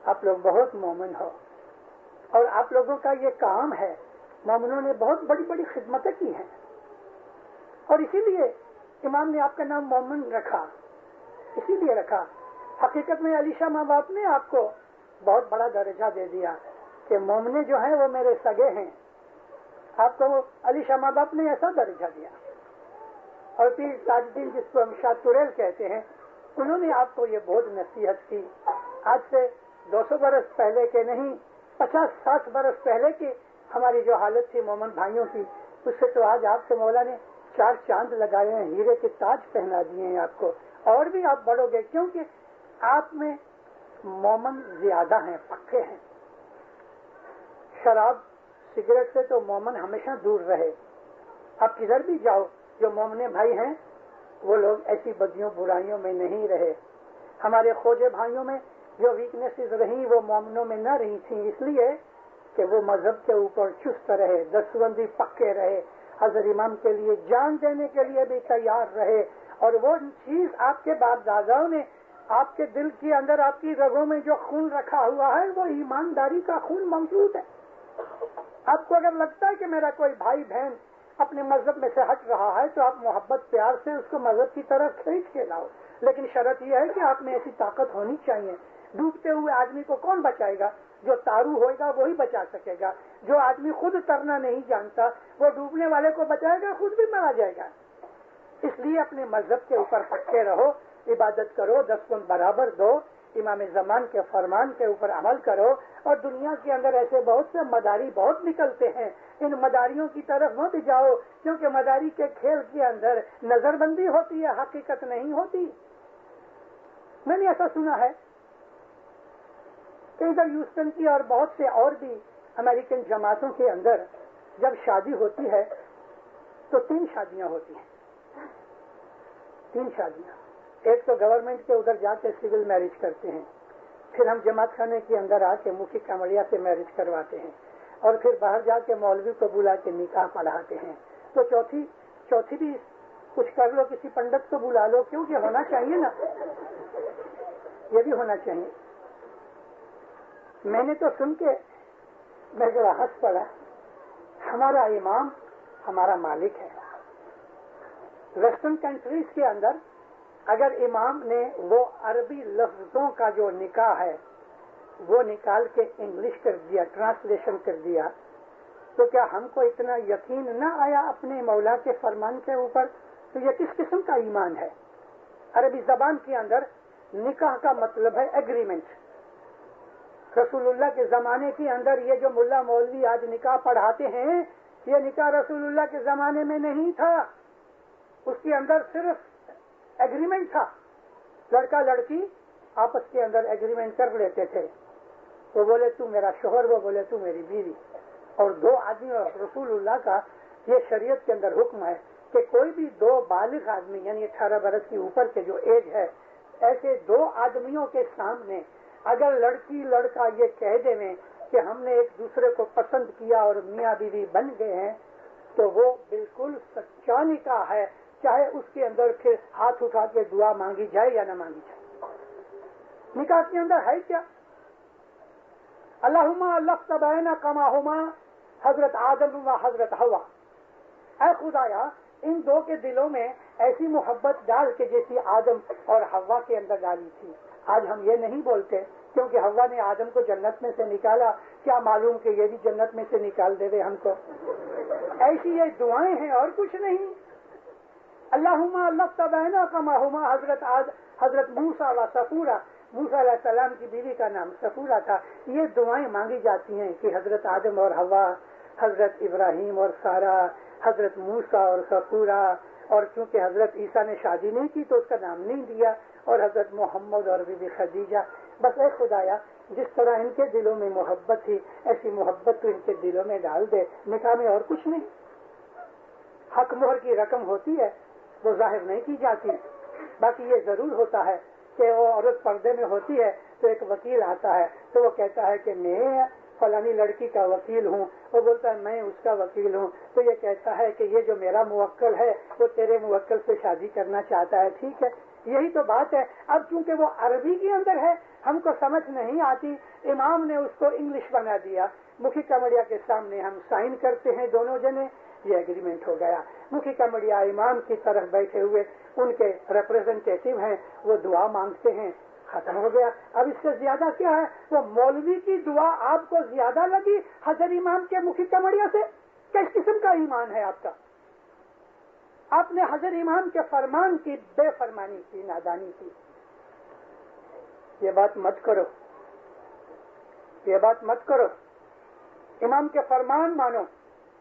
آپ لوگ بہت مومن ہو، اور آپ لوگوں کا یہ کام ہے. مومنوں نے بہت بڑی بڑی خدمتیں کی ہیں، اور اسی لیے امام نے آپ کا نام مومن رکھا. اسی لیے رکھا. حقیقت میں علی شاہ ماں باپ نے آپ کو بہت بڑا درجہ دے دیا کہ مومنے جو ہیں وہ میرے سگے ہیں. آپ کو علی شاہ ماں باپ نے ایسا درجہ دیا. اور پھر تاج الدین جس کو ہم شاہ تریل کہتے ہیں، انہوں نے آپ کو یہ بہت نصیحت کی. آج سے 200 برس پہلے کے نہیں، 50-60 برس پہلے کی ہماری جو حالت تھی مومن بھائیوں کی، اس سے تو آج آپ سے مولا نے 4 چاند لگائے ہیں، ہیرے کے تاج پہنا دیے ہیں آپ کو. اور بھی آپ بڑھو گے کیونکہ آپ میں مومن زیادہ ہیں، پکے ہیں. شراب سگریٹ سے تو مومن ہمیشہ دور رہے. آپ کدھر بھی جاؤ جو مومنے بھائی ہیں وہ لوگ ایسی بدیوں برائیوں میں نہیں رہے. ہمارے خوجے بھائیوں میں جو ویکنیسز رہیں وہ مومنوں میں نہ رہی تھیں، اس لیے کہ وہ مذہب کے اوپر چست رہے، دستبندی پکے رہے، حضرت امام کے لیے جان دینے کے لیے بھی تیار رہے. اور وہ چیز آپ کے باپ داداؤں نے آپ کے دل کے اندر، آپ کی رگوں میں جو خون رکھا ہوا ہے وہ ایمانداری کا خون موجود ہے. آپ کو اگر لگتا ہے کہ میرا کوئی بھائی بہن اپنے مذہب میں سے ہٹ رہا ہے تو آپ محبت پیار سے اس کو مذہب کی طرف کھینچ کے لاؤ. لیکن شرط یہ ہے کہ آپ میں ایسی طاقت ہونی چاہیے. ڈوبتے ہوئے آدمی کو کون بچائے گا؟ جو تارو ہوئے گا وہی بچا سکے گا. جو آدمی خود ترنا نہیں جانتا وہ ڈوبنے والے کو بچائے گا، خود بھی مارا جائے گا. اس لیے اپنے مذہب کے اوپر پکے رہو، عبادت کرو، 10 گن برابر دو، امام زمان کے فرمان کے اوپر عمل کرو. اور دنیا کے اندر ایسے بہت سے مداری بہت نکلتے ہیں، ان مداریوں کی طرف مت جاؤ، کیونکہ مداری کے کھیل کے اندر نظر بندی ہوتی ہے، حقیقت نہیں ہوتی. میں نے ایسا سنا ہے کہ ادھر ہیوسٹن کی اور بہت سے اور بھی امریکن جماعتوں کے اندر جب شادی ہوتی ہے تو 3 شادیاں ہوتی ہیں. 3 شادیاں. ایک تو گورنمنٹ کے ادھر جا کے سول میرج کرتے ہیں، پھر ہم جماعت خانے کے اندر آ کے مکھی کمڑیا سے میرج کرواتے ہیں، اور پھر باہر جا کے مولوی کو بلا کے نکاح پڑھاتے ہیں. تو چوتھی بھی کچھ کر لو، کسی پنڈت کو بلا لو، کیونکہ ہونا چاہیے نا، یہ بھی ہونا چاہیے. میں نے تو سن کے میں ذرا ہنس پڑا. ہمارا امام ہمارا مالک ہے. ویسٹرن کنٹریز کے اندر اگر امام نے وہ عربی لفظوں کا جو نکاح ہے وہ نکال کے انگلش کر دیا، ٹرانسلیشن کر دیا، تو کیا ہم کو اتنا یقین نہ آیا اپنے مولا کے فرمان کے اوپر؟ تو یہ کس قسم کا ایمان ہے؟ عربی زبان کے اندر نکاح کا مطلب ہے ایگریمنٹ. رسول اللہ کے زمانے کے اندر یہ جو ملا مولوی آج نکاح پڑھاتے ہیں، یہ نکاح رسول اللہ کے زمانے میں نہیں تھا. اس کے اندر صرف ایگریمنٹ تھا. لڑکا لڑکی آپس کے اندر ایگریمنٹ کر لیتے تھے. وہ بولے تو میرا شوہر، وہ بولے تو میری بیوی. اور 2 آدمی، اور رسول اللہ کا یہ شریعت کے اندر حکم ہے کہ کوئی بھی 2 بالغ آدمی، یعنی 18 برس کی اوپر کے جو ایج ہے، ایسے 2 آدمیوں کے سامنے اگر لڑکی لڑکا یہ کہہ دیں کہ ہم نے ایک دوسرے کو پسند کیا اور میاں بیوی بن گئے ہیں تو وہ بالکل سچا نکاح ہے، چاہے اس کے اندر پھر ہاتھ اٹھا کے دعا مانگی جائے یا نہ مانگی جائے۔ نکاح کے اندر ہے کیا؟ اللہم الفت بین کماہما حضرت آدم و حضرت حوا، اے خدایا ان دو کے دلوں میں ایسی محبت ڈال کے جیسی آدم اور حوا کے اندر ڈالی تھی۔ آج ہم یہ نہیں بولتے کیونکہ حوا نے آدم کو جنت میں سے نکالا، کیا معلوم کہ یہ بھی جنت میں سے نکال دے ہم کو۔ ایسی یہ دعائیں ہیں اور کچھ نہیں۔ اللہم الفت بین کماہما حضرت موسیٰ و صفورہ، موسیٰ علیہ السلام کی بیوی کا نام صفورہ تھا۔ یہ دعائیں مانگی جاتی ہیں کہ حضرت آدم اور حوا، حضرت ابراہیم اور سارہ، حضرت موسیٰ اور صفورہ، اور چونکہ حضرت عیسیٰ نے شادی نہیں کی تو اس کا نام نہیں دیا، اور حضرت محمد اور بی بی خدیجہ۔ بس اے خدایا جس طرح ان کے دلوں میں محبت تھی ایسی محبت تو ان کے دلوں میں ڈال دے۔ نکاح میں اور کچھ نہیں، حق مہر کی رقم ہوتی ہے وہ ظاہر نہیں کی جاتی، باقی یہ ضرور ہوتا ہے کہ وہ عورت پردے میں ہوتی ہے تو ایک وکیل آتا ہے تو وہ کہتا ہے کہ میں فلانی لڑکی کا وکیل ہوں، وہ بولتا ہے میں اس کا وکیل ہوں، تو یہ کہتا ہے کہ یہ جو میرا موکل ہے وہ تیرے موکل سے شادی کرنا چاہتا ہے۔ ٹھیک ہے، یہی تو بات ہے۔ اب چونکہ وہ عربی کے اندر ہے ہم کو سمجھ نہیں آتی، امام نے اس کو انگلش بنا دیا، مکھی کمڑیا کے سامنے ہم سائن کرتے ہیں دونوں جنے، یہ ایگریمنٹ ہو گیا۔ مکھی کمڑیا امام کی طرف بیٹھے ہوئے ان کے ریپرزنٹیٹو ہیں، وہ دعا مانگتے ہیں، ختم ہو گیا۔ اب اس سے زیادہ کیا ہے؟ وہ مولوی کی دعا آپ کو زیادہ لگی حضرت امام کے مکھی کمڑیا سے؟ کس قسم کا ایمان ہے آپ کا؟ آپ نے حضرت امام کے فرمان کی بے فرمانی کی، نادانی کی۔ یہ بات مت کرو، یہ بات مت کرو، امام کے فرمان مانو۔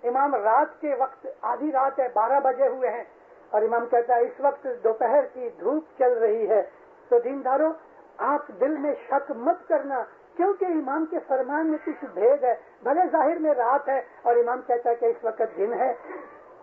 امام رات کے وقت، آدھی رات ہے، 12 بجے ہوئے ہیں، اور امام کہتا ہے اس وقت دوپہر کی دھوپ چل رہی ہے، تو دیندارو آپ دل میں شک مت کرنا کیونکہ امام کے فرمان میں کچھ بھید ہے۔ بھلے ظاہر میں رات ہے اور امام کہتا ہے کہ اس وقت دن ہے،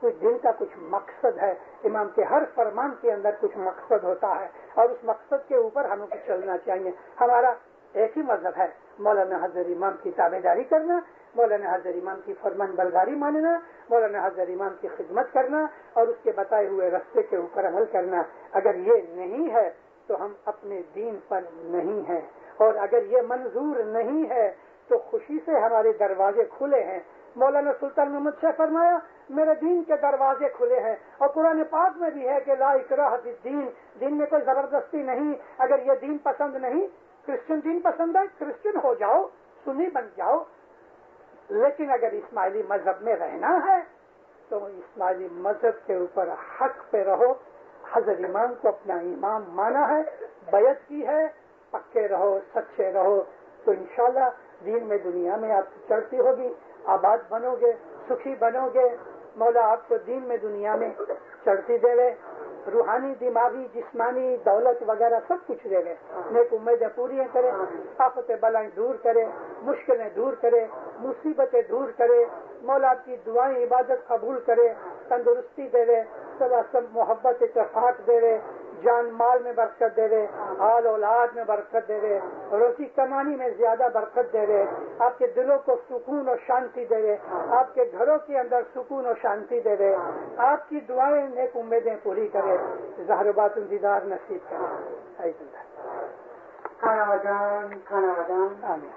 کچھ دن کا کچھ مقصد ہے۔ امام کے ہر فرمان کے اندر کچھ مقصد ہوتا ہے اور اس مقصد کے اوپر ہمیں کو چلنا چاہیے۔ ہمارا ایک ہی مذہب ہے، مولانا حضرت امام کی تابع داری کرنا، مولانا حضرت امام کی فرمان برداری ماننا، مولانا حضرت امام کی خدمت کرنا اور اس کے بتائے ہوئے راستے کے اوپر عمل کرنا۔ اگر یہ نہیں ہے تو ہم اپنے دین پر نہیں ہیں، اور اگر یہ منظور نہیں ہے تو خوشی سے ہمارے دروازے کھلے ہیں۔ مولانا سلطان محمد شاہ فرمایا میرے دین کے دروازے کھلے ہیں، اور قرآن پاک میں بھی ہے کہ لا اکراہ فی الدین، دین میں کوئی زبردستی نہیں۔ اگر یہ دین پسند نہیں، کرسچن دین پسند ہے کرسچن ہو جاؤ، سنی بن جاؤ، لیکن اگر اسماعیلی مذہب میں رہنا ہے تو اسماعیلی مذہب کے اوپر حق پہ رہو۔ حضرت امام کو اپنا امام مانا ہے، بیعت کی ہے، پکے رہو، سچے رہو، تو انشاءاللہ دین میں دنیا میں آپ کی چڑھتی ہوگی، آباد بنو گے، سکھی بنو گے۔ مولا آپ کو دین میں دنیا میں چڑھتی دے وے، روحانی، دماغی، جسمانی، دولت وغیرہ سب کچھ دے وے، نیک امیدیں پوری کرے، آفتیں بلائیں دور کرے، مشکلیں دور کرے، مصیبتیں دور کرے۔ مولا آپ کی دعائیں عبادت قبول کرے، تندرستی دے وے، سب محبت اتفاق دے وے، جان مال میں برکت دے وے، آل اولاد میں برکت دے وے، روزی کمانی میں زیادہ برکت دے وے، آپ کے دلوں کو سکون اور شانتی دے وے، آپ کے گھروں کے اندر سکون اور شانتی دے وے، آپ کی دعائیں نیک امیدیں پوری کرے، ظاہر بات دیدار نصیب کرے۔ کھانا وجان آمین۔